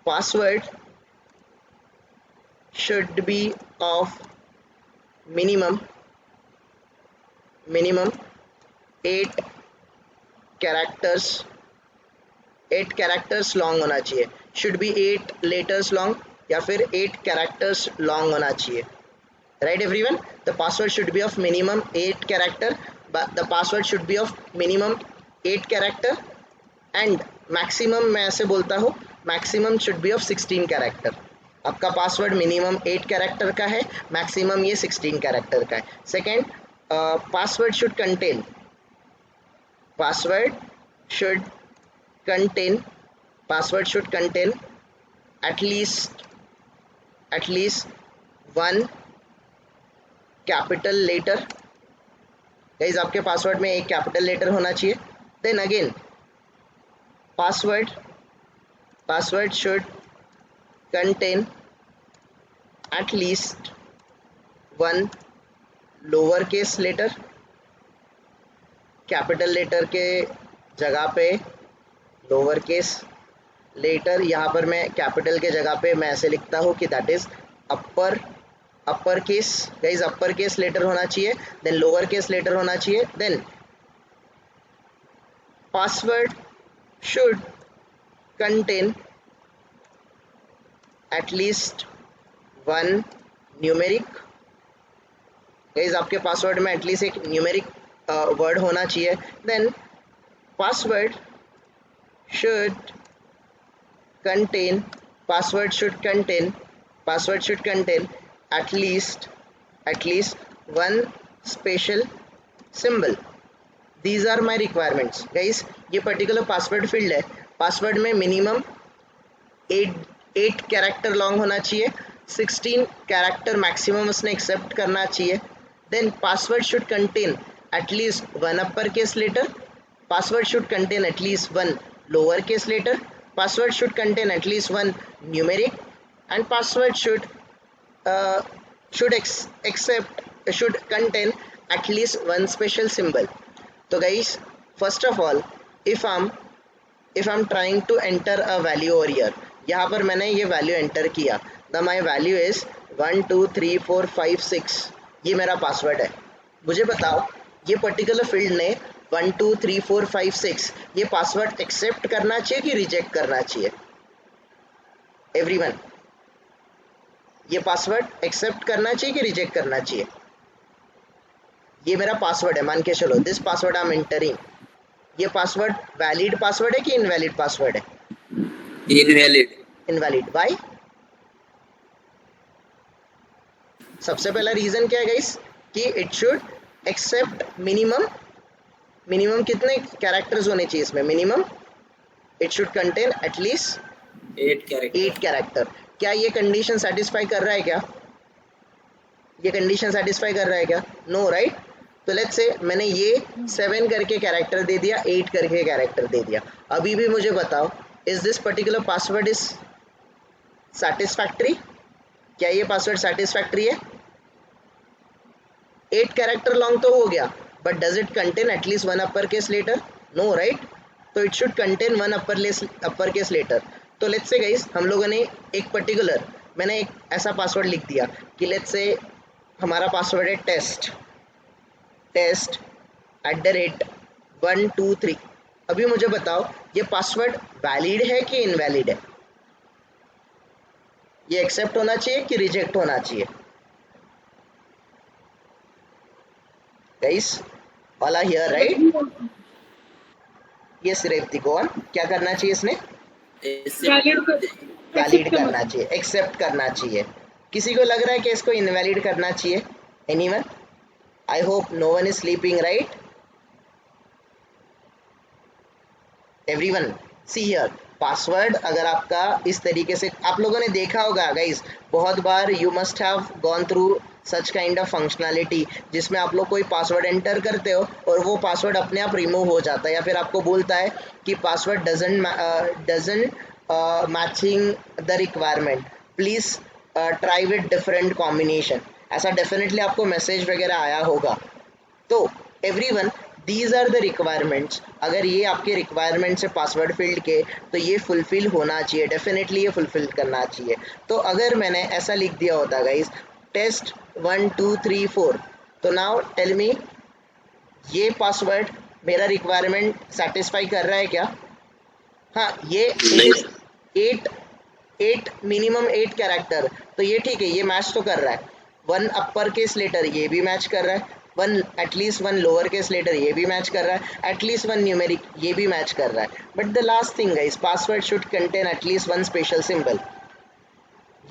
password should be of minimum 8 characters long होना चाहिए, शुड बी 8 लेटर्स लॉन्ग या फिर 8 कैरेक्टर्स लॉन्ग होना चाहिए, right everyone. The password should be of minimum 8 character, the password should be of minimum 8 character and maximum, मैं ऐसे बोलता हूँ, maximum should be of 16 character. आपका पासवर्ड मिनिमम 8 कैरेक्टर का है, मैक्सिमम ये 16 कैरेक्टर का है। Second, password should contain at least one capital letter. Guys आपके पासवर्ड में एक कैपिटल लेटर होना चाहिए। Then again password should contain at least one lower case letter, capital letter के जगह पे लोअर केस लेटर, यहाँ पर मैं कैपिटल के जगह पे मैं ऐसे लिखता हूँ कि that is upper case. Guys upper case letter होना चाहिए, देन लोअर केस लेटर होना चाहिए। Then password should contain at least one numeric. Guys आपके पासवर्ड में एटलीस्ट एक न्यूमेरिक वर्ड होना चाहिए। Then password should contain at least one special symbol. These are my requirements. Guys ये पर्टिकुलर पासवर्ड फील्ड है, password में मिनिमम 8 कैरेक्टर लॉन्ग होना चाहिए, 16 कैरेक्टर मैक्सिमम उसने एक्सेप्ट करना चाहिए। Then password should contain at least one upper case letter, password should contain at least one lower case letter, password should contain at least one numeric, and password should contain at least one special symbol. So guys, first of all, if I'm trying to enter a value over here, यहाँ पर मैंने ये value enter किया, the my value is 1 2 3 4 5 6, ये मेरा password है। मुझे बताओ ये पर्टिकुलर फील्ड ने 1 2 3 4 5 6 ये पासवर्ड एक्सेप्ट करना चाहिए कि रिजेक्ट करना चाहिए? एवरीवन, ये पासवर्ड एक्सेप्ट करना चाहिए कि रिजेक्ट करना चाहिए? ये मेरा पासवर्ड है, मान के चलो this password I am entering, ये पासवर्ड वैलिड पासवर्ड है कि इनवैलिड पासवर्ड है? इनवैलिड। व्हाई? सबसे पहला रीजन क्या है गाइस, कि इट शुड एक्सेप्ट मिनिमम कितने कैरेक्टर्स होने चाहिए इसमें? Minimum it should contain at least 8 character. क्या ये कंडीशन सेटिस्फाई कर रहा है क्या? ये कंडीशन सेटिस्फाई कर रहा है क्या? No, right. तो लेट्स से मैंने ये 7 करके कैरेक्टर दे दिया, 8 करके कैरेक्टर दे दिया। अभी भी मुझे बताओ, is this particular password is satisfactory? क्या ये पासवर्ड सेटिस्फैक्ट्री है? 8 कैरेक्टर लॉन्ग तो हो गया, but does it contain at least one upper case letter? No, right. तो it should contain one upper case letter. तो लेट्स से गाइस हम लोगों ने एक पर्टिकुलर, मैंने एक ऐसा पासवर्ड लिख दिया कि लेट्स से हमारा पासवर्ड है टेस्ट @1 2 3। अभी मुझे बताओ ये पासवर्ड वैलिड है कि इनवैलिड है? ये एक्सेप्ट होना चाहिए कि रिजेक्ट होना चाहिए? Guys all are here, right? Yes Revathi, go on. क्या करना चाहिए इसने? वैलिड करना चाहिए, एक्सेप्ट करना चाहिए। किसी को लग रहा है कि इसको इनवैलिड करना चाहिए? Anyone? I hope no one is sleeping, right? Everyone see here, password अगर आपका इस तरीके से, आप लोगों ने देखा होगा गाइस, बहुत बार you must have gone through such kind of functionality जिसमें आप लोग कोई पासवर्ड एंटर करते हो और वो पासवर्ड अपने आप रिमूव हो जाता है, या फिर आपको बोलता है कि password doesn't matching the requirement, please try with different combination. ऐसा डेफिनेटली आपको मैसेज वगैरह आया होगा। तो everyone, these are the requirements. अगर ये आपके रिक्वायरमेंट्स है पासवर्ड फील्ड के, तो ये फुलफिल होना चाहिए, डेफिनेटली ये फुलफिल करना चाहिए। तो अगर मैंने ऐसा लिख दिया होता गाइस, टेस्ट 1 2 3 4, तो नाउ टेल मी, ये पासवर्ड मेरा रिक्वायरमेंट सेटिस्फाई कर रहा है क्या? हाँ, ये इट इज 8 8 मिनिमम 8 कैरेक्टर, तो ये ठीक है, ये मैच तो कर रहा है। वन अपर केस लेटर ये भी मैच कर रहा है, one at least one lower case letter ये भी मैच कर रहा है, एटलीस्ट वन न्यूमेरिक ये भी मैच कर रहा है। But the last thing guys, password should contain at least one special symbol.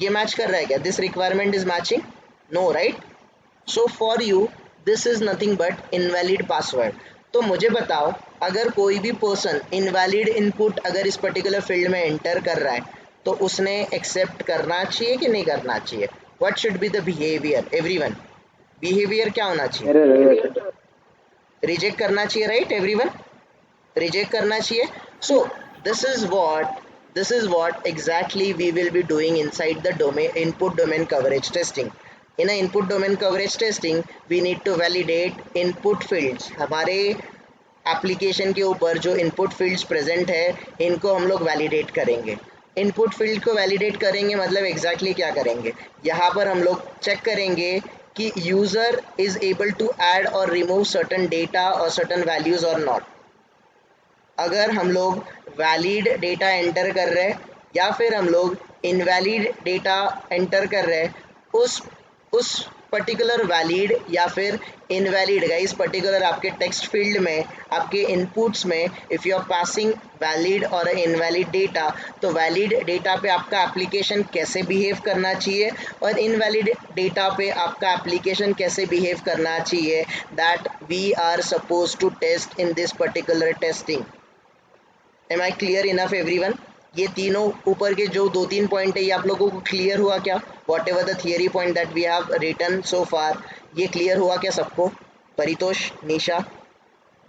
ये मैच कर रहा है क्या? This requirement is matching? No, right? So for you this is nothing but invalid password. तो मुझे बताओ, अगर कोई भी पर्सन इनवैलिड इनपुट अगर इस पर्टिकुलर फील्ड में एंटर कर रहा है, तो उसने एक्सेप्ट करना चाहिए कि नहीं करना चाहिए? What should be the behaviour? Everyone, behaviour क्या होना चाहिए? रिजेक्ट करना चाहिए, राइट? एवरीवन, रिजेक्ट करना चाहिए। सो this is what exactly we will be doing inside the domain input domain coverage testing. In a input domain coverage testing, we need to validate input fields. हमारे application के ऊपर जो input fields present है, इनको हम लोग validate करेंगे। Input field को वैलिडेट करेंगे मतलब एग्जैक्टली क्या करेंगे? यहाँ पर हम लोग चेक करेंगे कि user is able to add और रिमूव सर्टन डेटा और सर्टन वैल्यूज़ और नॉट। अगर हम लोग वैलिड डेटा एंटर कर रहे हैं या फिर हम लोग इनवैलिड डेटा एंटर कर रहे हैं, उस पर्टिकुलर वैलिड या फिर इनवैलिड गाइस पर्टिकुलर आपके टेक्स्ट फील्ड में, आपके इनपुट्स में, if you are passing valid और इनवैलिड डेटा, तो वैलिड डेटा पे आपका एप्लीकेशन कैसे बिहेव करना चाहिए और इनवैलिड डेटा पे आपका एप्लीकेशन कैसे बिहेव करना चाहिए, that we are suppose to test in this particular testing. Am I clear enough everyone? ये तीनों ऊपर के जो 2-3 पॉइंट है, ये आप लोगों को क्लियर हुआ क्या? Whatever the theory point that we have written so far, ये क्लियर हुआ क्या सबको? Paritosh, Nisha,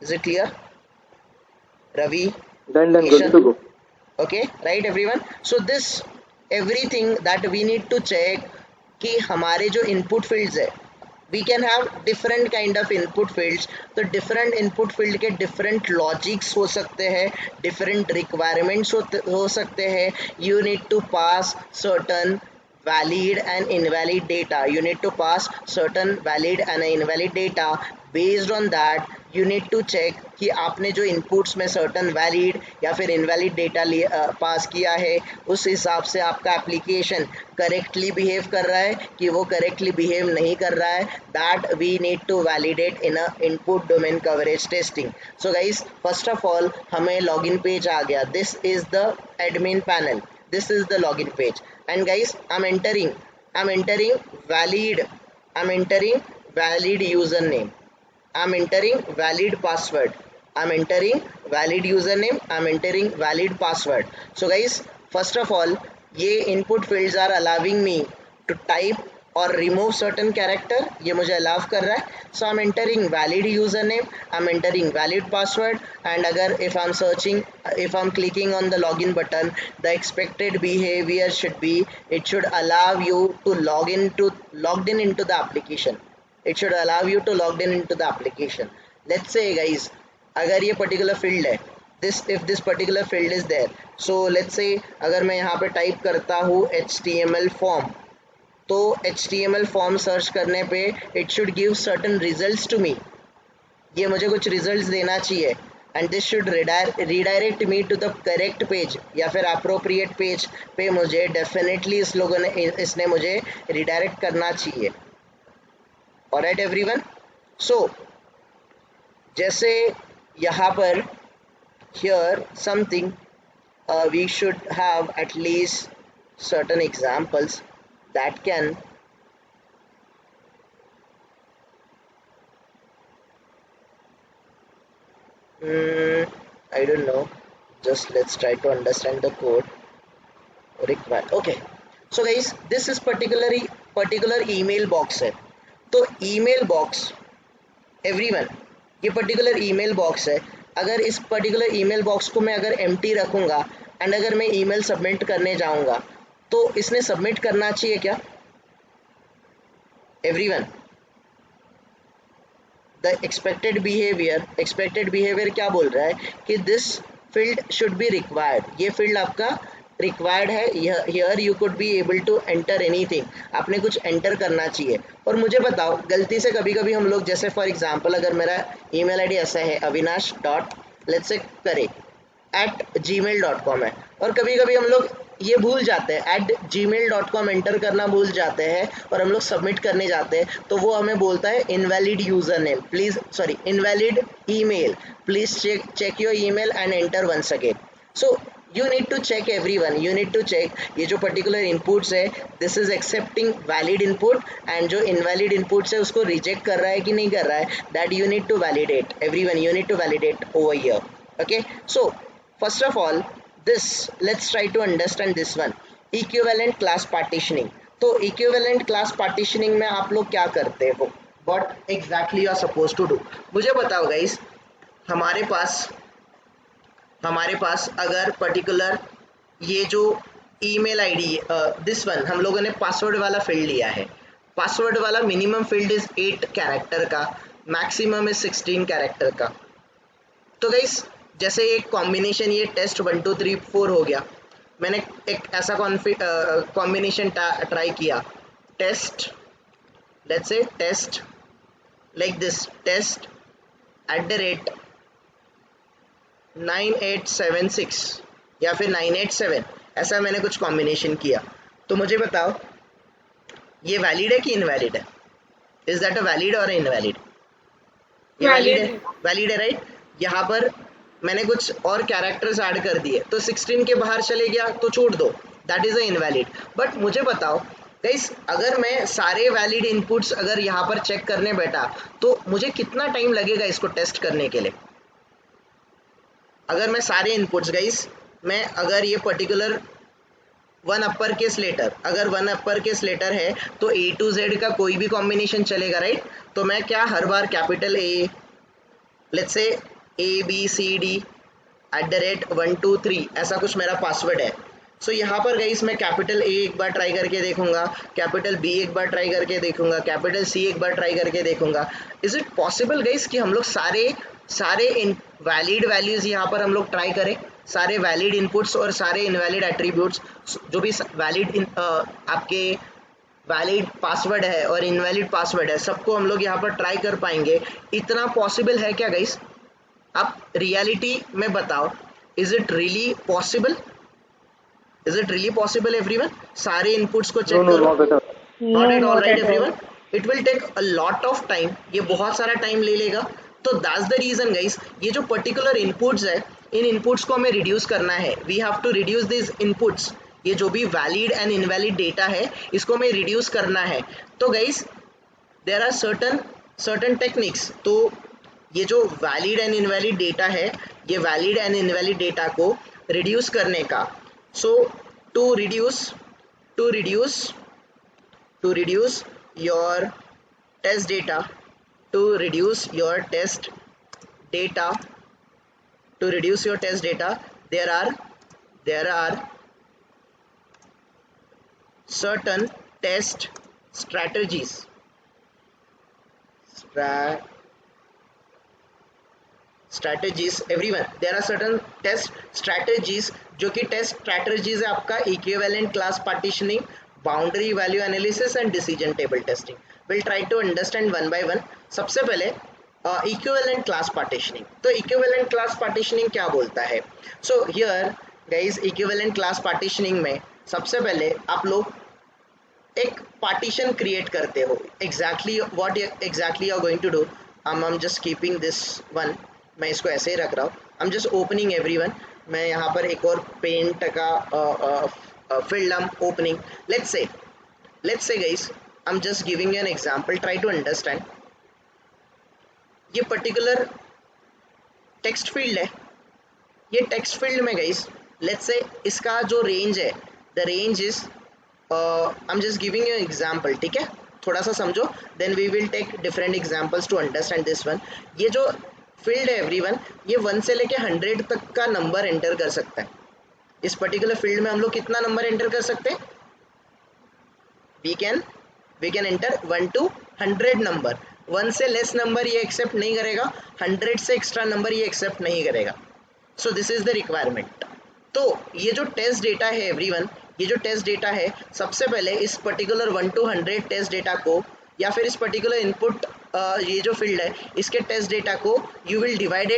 is it clear? Ravi, good to go. okay, right everyone? So this everything that we need to check कि हमारे जो input fields है, we can have different kind of input fields, तो different input field के different logics हो सकते हैं, different requirements हो सकते हैं। you need to pass certain valid and invalid data, you need to pass certain valid and invalid data, based on that you need to check कि आपने जो इनपुट्स में सर्टन वैलिड या फिर इनवैलिड डेटा पास किया है, उस हिसाब से आपका एप्लीकेशन करेक्टली बिहेव कर रहा है कि वो करेक्टली बिहेव नहीं कर रहा है, that we need to validate in a input domain coverage testing. So guys, first of all हमें लॉगिन पेज आ गया, this is the admin panel, this is the login page, and guys I'm entering valid username, I'm entering valid password, I'm entering valid username, I'm entering valid password. So guys, first of all, ये input fields are allowing me to type और remove certain character, ये मुझे allow कर रहा है। So I'm entering valid username, I'm entering valid password, and अगर if I'm searching, if I'm clicking on the login button, the expected behavior should be, it should allow you to logged in into the application, it should allow you to logged in into the application. Let's say guys, अगर ये particular field है, if this particular field is there, so let's say अगर मैं यहाँ पे type करता हूँ HTML form, तो HTML फॉर्म सर्च करने पे it should give certain results to me, ये मुझे कुछ रिजल्ट्स देना चाहिए, and this should redirect me to the correct page या फिर अप्रोप्रिएट पेज पे मुझे डेफिनेटली इसने मुझे रिडायरेक्ट करना चाहिए। Alright everyone? सो जैसे यहाँ पर here something we should have at least certain examples that can I don't know, just let's try to understand the code required. Okay, so guys, this is particular email box है. तो email box everyone, ये particular email box है. अगर इस particular email box को मैं अगर empty रखूंगा एंड अगर मैं ईमेल सबमिट करने जाऊंगा तो इसने सबमिट करना चाहिए क्या एवरीवन? द एक्सपेक्टेड बिहेवियर क्या बोल रहा है कि this field should be required. ये फील्ड आपका रिक्वायर्ड है. Here you could be able to enter anything. आपने कुछ एंटर करना चाहिए. और मुझे बताओ, गलती से कभी कभी हम लोग, जैसे फॉर एग्जांपल अगर मेरा ईमेल आईडी ऐसा है अविनाश डॉट लेट्स से करें @gmail.com है, और कभी कभी हम लोग ये भूल जाते हैं @gmail.com एंटर करना भूल जाते हैं और हम लोग सबमिट करने जाते हैं, तो वो हमें बोलता है invalid user name please, sorry invalid email, please check your email and enter once again. So you need to check everyone, you need to check ये जो particular inputs है this is accepting valid input and जो invalid inputs है उसको reject कर रहा है कि नहीं कर रहा है, that you need to validate everyone, you need to validate over here. Okay, so first of all this let's try to understand this one, equivalent class partitioning. तो equivalent class partitioning में आप लोग क्या करते हो, what exactly you are supposed to do? मुझे बताओ guys, हमारे पास अगर पर्टिकुलर ये जो ईमेल आईडी दिस वन हम लोगों ने पासवर्ड वाला फील्ड लिया है. पासवर्ड वाला मिनिमम फील्ड इज 8 कैरेक्टर का, मैक्सिमम इज 16 कैरेक्टर का. तो गाइस जैसे एक कॉम्बिनेशन ये टेस्ट 1 2 3 4 हो गया, मैंने एक ऐसा कॉम्बिनेशन ट्राई किया, test let's say test like this, test @9876 या फिर 987, ऐसा मैंने कुछ कॉम्बिनेशन किया. तो मुझे बताओ ये वैलिड है कि इनवैलिड है? इज दैट अ वैलिड और इनवैलिड? ये वैलिड है, वैलिड है राइट. यहाँ पर मैंने कुछ और कैरेक्टर्स ऐड कर दिए तो 16 के बाहर चले गया तो छोड़ दो, that is a invalid. But मुझे बताओ गाइस, अगर मैं सारे वैलिड इनपुट्स अगर यहाँ पर चेक करने बैठा तो मुझे कितना टाइम लगेगा इसको टेस्ट करने के लिए? अगर मैं सारे इनपुट्स गाइस, मैं अगर ये particular one upper case letter, अगर वन अपर केस लेटर है तो A to Z का कोई भी कॉम्बिनेशन चलेगा राइट. तो मैं क्या हर बार capital A let's say ABCD @1 2 3 ऐसा कुछ मेरा पासवर्ड है. सो यहाँ पर गाइस मैं कैपिटल A एक बार ट्राई करके देखूंगा, कैपिटल B एक बार ट्राई करके देखूंगा, कैपिटल C एक बार ट्राई करके देखूंगा. इज इट पॉसिबल गाइस कि हम लोग सारे वैलिड वैल्यूज यहाँ पर हम लोग ट्राई करें, सारे वैलिड इनपुट्स और सारे इनवैलिड एट्रीब्यूट्स, जो भी वैलिड आपके वैलिड पासवर्ड है और इनवैलिड पासवर्ड है, सबको हम लोग यहाँ पर ट्राई कर पाएंगे? इतना पॉसिबल है क्या गाइस? आप रियलिटी में बताओ, is it really possible? Is it really possible everyone? सारे इनपुट्स को चेक करो. Not at all right everyone. It will take a lot of time, ये बहुत सारा टाइम ले लेगा. तो दैट्स द रीजन गाइस, ये जो पर्टिकुलर इनपुट्स है इन इनपुट्स को हमें रिड्यूस करना है. We have to reduce this inputs. ये जो भी वैलिड एंड इनवैलिड डेटा है इसको हमें रिड्यूस करना है. तो guys there are certain techniques. तो ये जो वैलिड एंड इनवैलिड डेटा है, ये वैलिड एंड इनवैलिड डेटा को रिड्यूस करने का, so to reduce your test data, to reduce your test data, there are certain test strategies everyone. There are certain test strategies जो कि test strategies है आपका equivalent class partitioning, boundary value analysis and decision table testing. Will try to understand one by one. सबसे पहले equivalent class partitioning. तो equivalent class partitioning क्या बोलता है? So here guys, equivalent class partitioning में सबसे पहले आप लोग एक पार्टीशन क्रिएट करते हो. Exactly what exactly you are going to do, I am just keeping this one, मैं इसको ऐसे ही रख रहा हूँ. I am just opening everyone. मैं यहाँ पर एक और पेंट का field I am opening. Let's say guys, I am just giving you an example, try to understand. ये पर्टिकुलर टेक्स्ट फील्ड है, ये टेक्स्ट फील्ड में गाइस लेट्स से इसका जो रेंज है, the range is I am just giving you example, ठीक है, थोड़ा सा समझो, then we will take different examples to understand this one. ये जो फील्ड है एवरीवन, ये 1 से लेके 100 तक का नंबर एंटर कर सकता है। इस पर्टिकुलर फील्ड में हम लोग कितना नंबर एंटर कर सकते हैं? We can enter 1 to 100 number. 1 से लेस नंबर ये एक्सेप्ट नहीं करेगा, 100 से एक्स्ट्रा नंबर ये एक्सेप्ट नहीं करेगा। सो दिस इज द रिक्वायरमेंट। तो ये जो टेस्ट डेटा है एवरीवन, ये जो टेस्ट डेटा है, सबसे पहले इस पर्टिकुलर 1 to 100 टेस्ट डेटा को, या फिर इस पर्टिकुलर इनपुट ये जो फील्ड है इसके टेस्ट डेटा को you will divide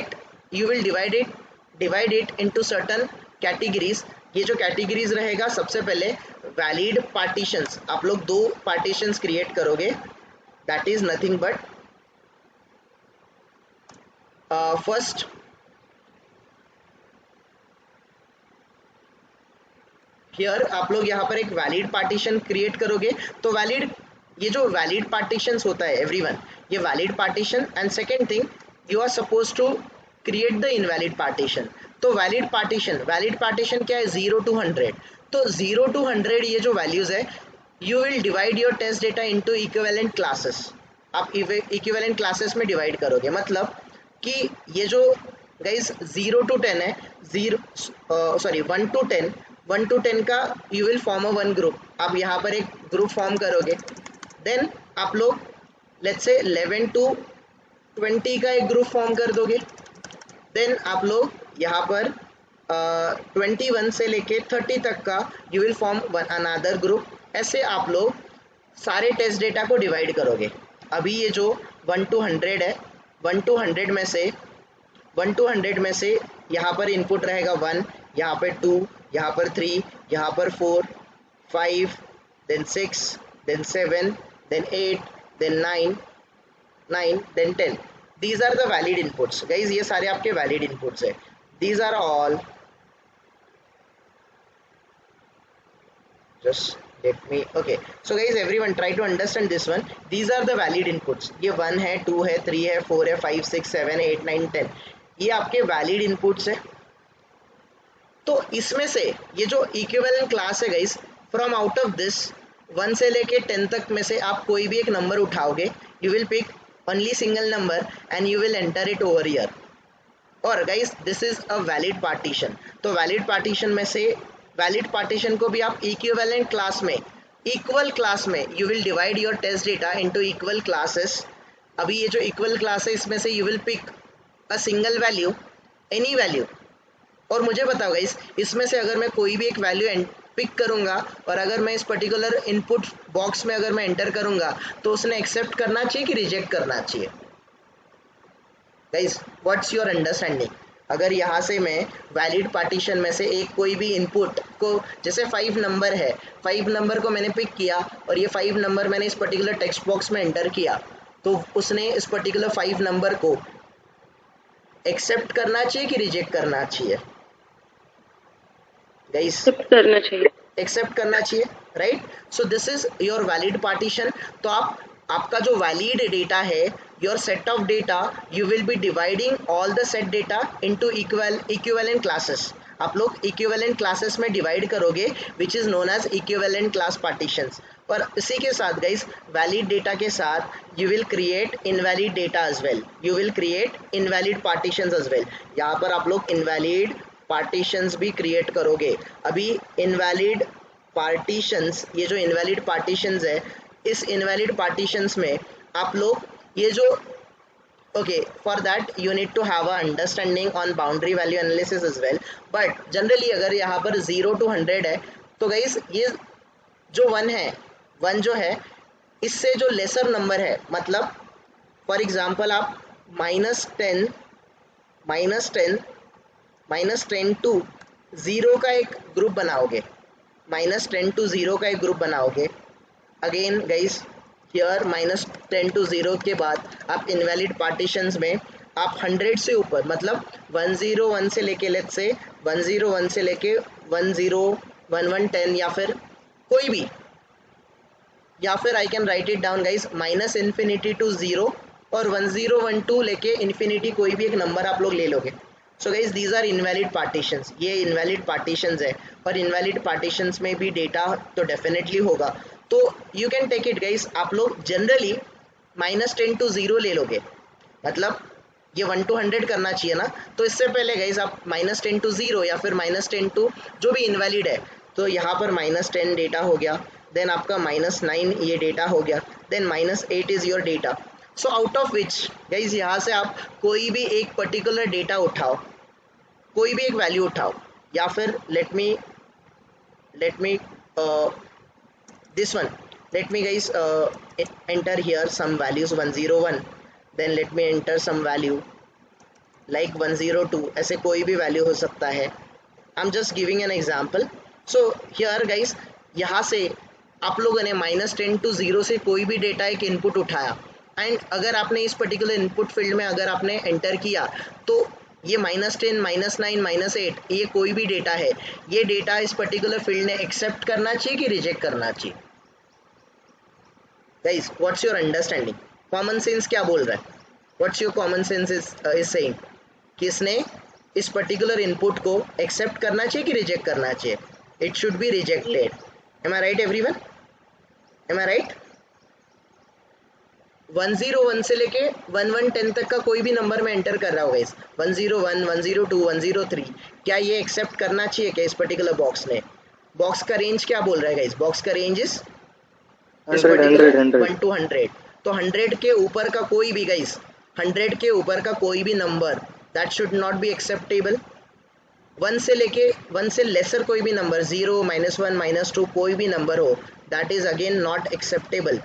it into certain categories. ये जो कैटेगरीज रहेगा, सबसे पहले वैलिड पार्टीशंस, आप लोग 2 पार्टीशंस क्रिएट करोगे, that is nothing but first here आप लोग यहाँ पर एक वैलिड पार्टीशन क्रिएट करोगे। तो वैलिड, ये जो वैलिड पार्टीशंस होता है एवरीवन, ये valid partition, and second thing you are suppose to create the invalid partition. तो वैलिड पार्टीशन क्या है? 0 to 100। तो 0 to 100 ये जो वैल्यूज है, you will divide your test data into equivalent classes. आप इक्विवेलेंट क्लासेस में डिवाइड करोगे, मतलब कि ये जो गाइस 0 to 10 है, 1 to 10, 1 to 10 का you will form a 1 group. आप यहाँ पर एक ग्रुप फॉर्म करोगे, देन आप लोग लेट्स से 11 to 20 का एक ग्रुप फॉर्म कर दोगे, देन आप लोग यहाँ पर 21 से लेके 30 तक का you will form another group. ऐसे आप लोग सारे टेस्ट डेटा को डिवाइड करोगे। अभी ये जो 1 to 100 है, 1 to 100 में से यहाँ पर इनपुट रहेगा 1, यहाँ पर 2, यहाँ पर 3, यहाँ पर 4, 5, then 6, then 7, then 8, then 9, then 10। These are the valid inputs guys, ये सारे आपके valid inputs है। These are all, just let me, okay, so guys everyone try to understand this one। These are the valid inputs। ये 1 है, 2 है, 3 है, 4 है, 5, 6, 7, 8, 9, 10, ये आपके valid inputs है। तो इसमें से ये जो इक्विवेलेंट क्लास है guys, from out of this 1 से लेके 10 तक में से आप कोई भी एक नंबर उठाओगे, you will pick only single number and you will enter it over here। और guys this is a valid partition। तो valid partition में से valid partition को भी आप equivalent class में, equal class में you will divide your test data into equal classes। अभी ये जो equal class है, इसमें से you will pick a single value, any value। और मुझे बताओ गाइस, इसमें से अगर मैं कोई भी एक वैल्यू पिक करूंगा और अगर मैं इस पर्टिकुलर इनपुट बॉक्स में अगर मैं एंटर करूंगा, तो उसने एक्सेप्ट करना चाहिए कि रिजेक्ट करना चाहिए? Guys what's your understanding? अगर यहाँ से मैं वैलिड पार्टीशन में से एक कोई भी इनपुट को, जैसे 5 नंबर है, 5 नंबर को मैंने पिक किया और ये 5 नंबर मैंने इस पर्टिकुलर टेक्स्ट बॉक्स में एंटर किया, तो उसने इस पर्टिकुलर 5 नंबर को एक्सेप्ट करना चाहिए कि रिजेक्ट करना चाहिए? गाइस एक्सेप्ट करना चाहिए, right? So this is your valid partition. तो आपका जो वैलिड डेटा है, your set of data, you will be dividing all the set data into equivalent classes. आप लोग इक्विवेलेंट क्लासेस में डिवाइड करोगे, which is known as equivalent class partitions. और इसी के साथ गाइस, वैलिड डेटा के साथ you will create invalid data as well, you will create invalid partitions as well. यहाँ पर आप लोग इनवैलिड पार्टीशंस भी क्रिएट करोगे। अभी इनवैलिड पार्टीशंस, ये जो इनवैलिड पार्टीशंस है, इस इनवैलिड पार्टीशंस में आप लोग ये जो, okay, for that you need to have a understanding on boundary value analysis as well. But generally अगर यहाँ पर 0 to 100 है, तो गाइस ये जो 1 है, 1 जो है, इससे जो लेसर नंबर है, मतलब फॉर एग्जाम्पल आप -10 to 0 का एक ग्रुप बनाओगे, -10 to 0 का एक ग्रुप बनाओगे। अगेन गाइस हियर -10 to 0 के बाद आप इनवैलिड पार्टीशंस में आप 100 से ऊपर, मतलब 101 से लेके, लेट्स से 101 से लेके 101110 या फिर कोई भी, या फिर I can write it down guys, -∞ to 0 और 1012 लेके इन्फिनिटी कोई भी एक नंबर आप लोग ले लोगे। So guys these are invalid partitions, ये इनवैलिड पार्टीशंस है, और इनवैलिड पार्टीशंस में भी डेटा तो डेफिनेटली होगा। तो you can take it guys, आप लोग जनरली -10 to 0 ले लोगे, मतलब ये 1 to 100 करना चाहिए ना, तो इससे पहले गाइज आप -10 to 0 या फिर -10 to जो भी इनवैलिड है, तो यहाँ पर -10 डेटा हो गया, देन आपका -9 ये डेटा हो गया, then -8 is your data. So out of which guys यहाँ से आप कोई भी एक पर्टिकुलर डेटा उठाओ, कोई भी एक वैल्यू उठाओ, या फिर let me this one, let me guys enter here some values 101, then let me enter some value like 102, ऐसे कोई भी वैल्यू हो सकता है। I'm just giving an example. So here guys, यहाँ से आप लोगों ने -10 to 0 से कोई भी डेटा एक इनपुट उठाया, एंड अगर आपने इस पर्टिकुलर इनपुट फील्ड में अगर आपने एंटर किया, तो ये -10, -9, -8 ये कोई भी डेटा है, ये डेटा इस पर्टिकुलर फील्ड ने एक्सेप्ट करना चाहिए कि रिजेक्ट करना चाहिए? Guys what's your understanding? Common sense क्या बोल रहा है? What's your common sense is saying कि इसने इस पर्टिकुलर इनपुट को एक्सेप्ट करना चाहिए कि रिजेक्ट करना चाहिए? It should be rejected. Am I right everyone? Am I right? 101 से लेके 1110 तक का कोई भी नंबर में एंटर कर रहा होगा, इस 101, 102, 103, क्या ये एक्सेप्ट करना चाहिए क्या इस पर्टिकुलर बॉक्स ने? बॉक्स का रेंज क्या बोल रहा है गाइस? बॉक्स का रेंज इज 1 to 100। तो 100 के ऊपर का कोई भी गाइस, 100 के ऊपर का कोई भी number that should not be acceptable. 1 से लेसर कोई भी नंबर, 0, -1, -2 कोई भी नंबर हो, that is again not acceptable.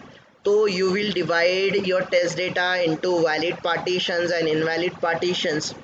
तो you will divide your test data into valid partitions and invalid partitions,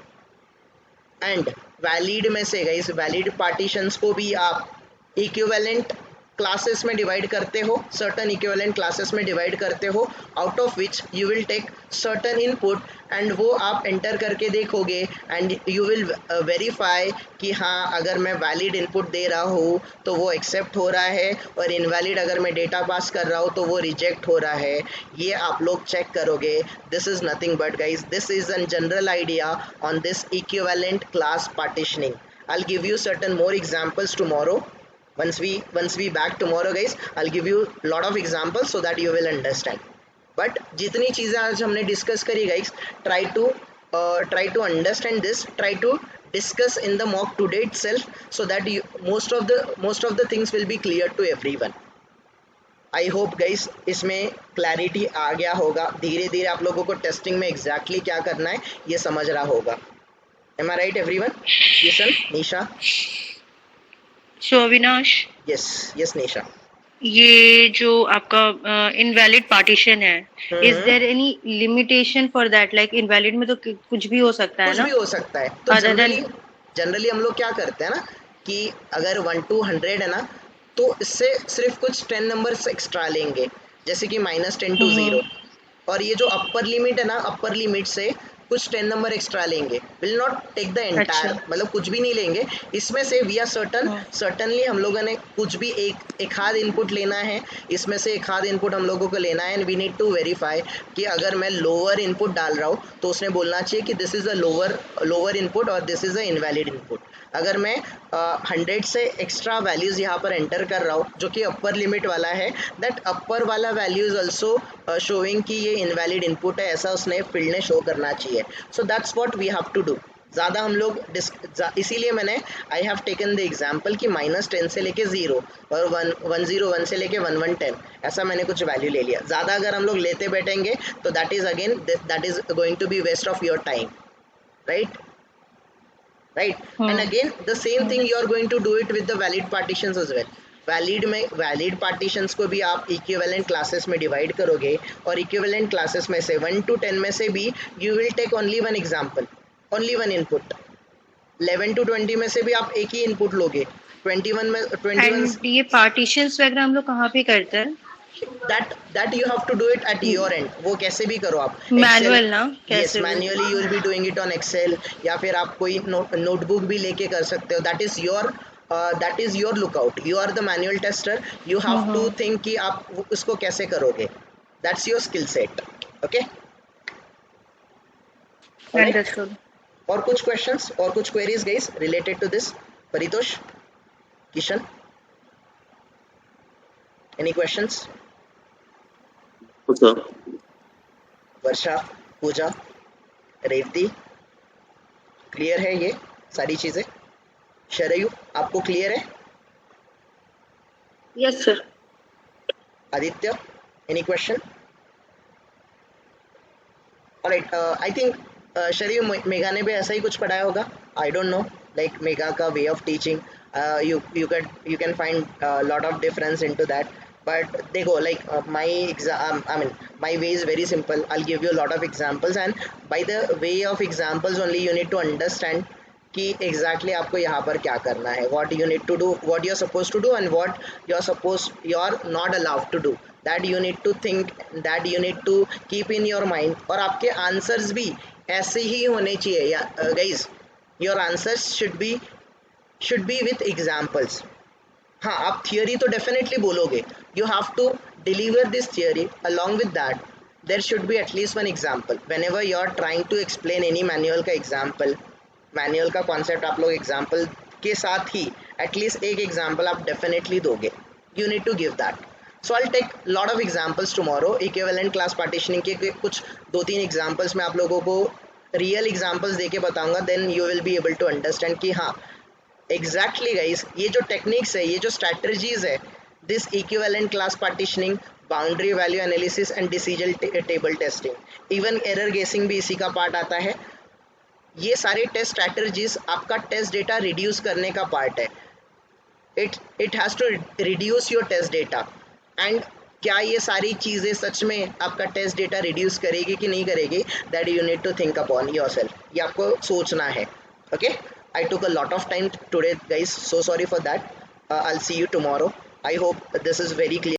and valid में से गाइस वैलिड पार्टीशंस को भी आप इक्विवेलेंट क्लासेस में डिवाइड करते हो, सर्टन इक्विवेलेंट क्लासेस में डिवाइड करते हो, out of which you will take certain input, and वो आप एंटर करके देखोगे, एंड यू विल वेरीफाई कि हाँ अगर मैं वैलिड इनपुट दे रहा हूँ तो वो एक्सेप्ट हो रहा है, और इनवैलिड अगर मैं डेटा पास कर रहा हूँ तो वो रिजेक्ट हो रहा है। ये आप लोग चेक करोगे। This is nothing but guys, this is an general idea on this equivalent class partitioning. I will give you certain more examples tomorrow. Once we back tomorrow guys, I'll give you lot of examples so that you will understand. But जितनी चीज़ें आज हमने discuss करी guys, try to understand this, try to discuss in the mock today itself, so that most of the things will be clear to everyone. I hope guys इसमें clarity आ गया होगा, धीरे धीरे आप लोगों को टेस्टिंग में एग्जैक्टली क्या करना है ये समझ रहा होगा। Am I right everyone? Listen, Nisha. So Avinash, yes Nisha. ये जो आपका इनवैलिड पार्टीशन है, is there any limitation for that? Like invalid में तो कुछ भी हो सकता है कुछ ना? भी हो सकता है। तो जनरली हम लोग क्या करते हैं ना कि अगर 1 to 100 है ना, तो इससे सिर्फ कुछ 10 नंबर्स एक्स्ट्रा लेंगे, जैसे कि -10 to 0, और ये जो अपर लिमिट है ना, अपर लिमिट से कुछ 10 नंबर एक्स्ट्रा लेंगे, will not take the entire, मतलब कुछ भी नहीं लेंगे। इसमें से वी आर सर्टनली हम लोगों ने कुछ भी एक आध इनपुट लेना है, इसमें से एक आध इनपुट हम लोगों को लेना है, and we need to verify कि अगर मैं लोअर इनपुट डाल रहा हूँ तो उसने बोलना चाहिए कि this is a lower input और this is a invalid input. अगर मैं 100 से एक्स्ट्रा वैल्यूज़ यहाँ पर एंटर कर रहा हूँ जो कि अपर लिमिट वाला है, दैट अपर वाला वैल्यू इज़ ऑल्सो शोइंग कि ये इनवैलिड इनपुट है, ऐसा उसने फील्ड ने शो करना चाहिए। So that's what we have to do. ज़्यादा हम लोग इसीलिए मैंने I have taken the example कि -10 से लेके 0 और 101 से लेके 1110, ऐसा मैंने कुछ वैल्यू ले लिया। ज़्यादा अगर हम लोग लेते बैठेंगे तो that is going to be waste of your time, right? And again the same thing you are going to do it with the valid partitions as well. Valid partitions को भी आप इक्विवेलेंट क्लासेस में divide करोगे, और equivalent classes में से 1 to 10 में से भी you will take only one example, only one input. 11 to 20 में से भी आप एक ही इनपुट लोगे, 21 ये पार्टीशंस वगैरह हम लोग कहाँ पे करते हैं? that you have to do it at your end। वो कैसे भी करो आप, मैनुअल ना? yes manually you will be doing it on Excel, या फिर आप कोई नोटबुक भी लेके कर सकते हो। that is your lookout, you are the manual tester, you have to think कि आप उसको कैसे करोगे, that's your skill set, okay? Understood. और कुछ क्वेश्चंस और कुछ queries guys related to this? Paritosh, Kishan, any questions? Sir Varsha, Puja, Revati, clear है ये सारी चीजें? शरयू, आपको क्लियर है? Yes sir. Aditya, any question? Alright, I think शरीर मेघा ने भी ऐसा ही कुछ पढ़ाया होगा. I don't know, like Megha का way of teaching, you can find lot of difference into that. But देखो, like my way is very simple. I'll give you a lot of examples, and by the way of examples only you need to understand कि exactly आपको यहाँ पर क्या करना है, what you need to do, what you're supposed to do, and what you're not allowed to do. That you need to think, that you need to keep in your mind. और आपके answers भी ऐसे ही होने चाहिए या guys, your answers should be with examples. हाँ, आप theory तो डेफिनेटली बोलोगे, you have to deliver this theory, along with that there should be at least one example. Whenever you are trying to explain any manual का example, manual का concept आप लोग example के साथ ही एटलीस्ट एक एग्जाम्पल आप डेफिनेटली दोगे. You need to give that. So I take lot of examples tomorrow. Equivalent class partitioning के कुछ 2-3 एग्जाम्पल्स मैं आप लोगों को रियल एग्जाम्पल्स दे के बताऊंगा. Then you will be able to understand कि हाँ एग्जैक्टली गाइस, ये जो टेक्निक्स है, ये जो स्ट्रैटेजीज है, this equivalent class partitioning, boundary value analysis and decision table testing, even error guessing भी इसी का पार्ट आता है. ये सारे टेस्ट स्ट्रैटेजीज आपका टेस्ट डेटा रिड्यूस करने का पार्ट है. It has to reduce your test data. And क्या ये सारी चीज़ें सच में आपका टेस्ट डेटा रिड्यूस करेगी कि नहीं करेगी, that you need to think upon yourself. ये आपको सोचना है. Okay, I took a lot of time today guys, so sorry for that. I'll see you tomorrow. I hope this is very clear.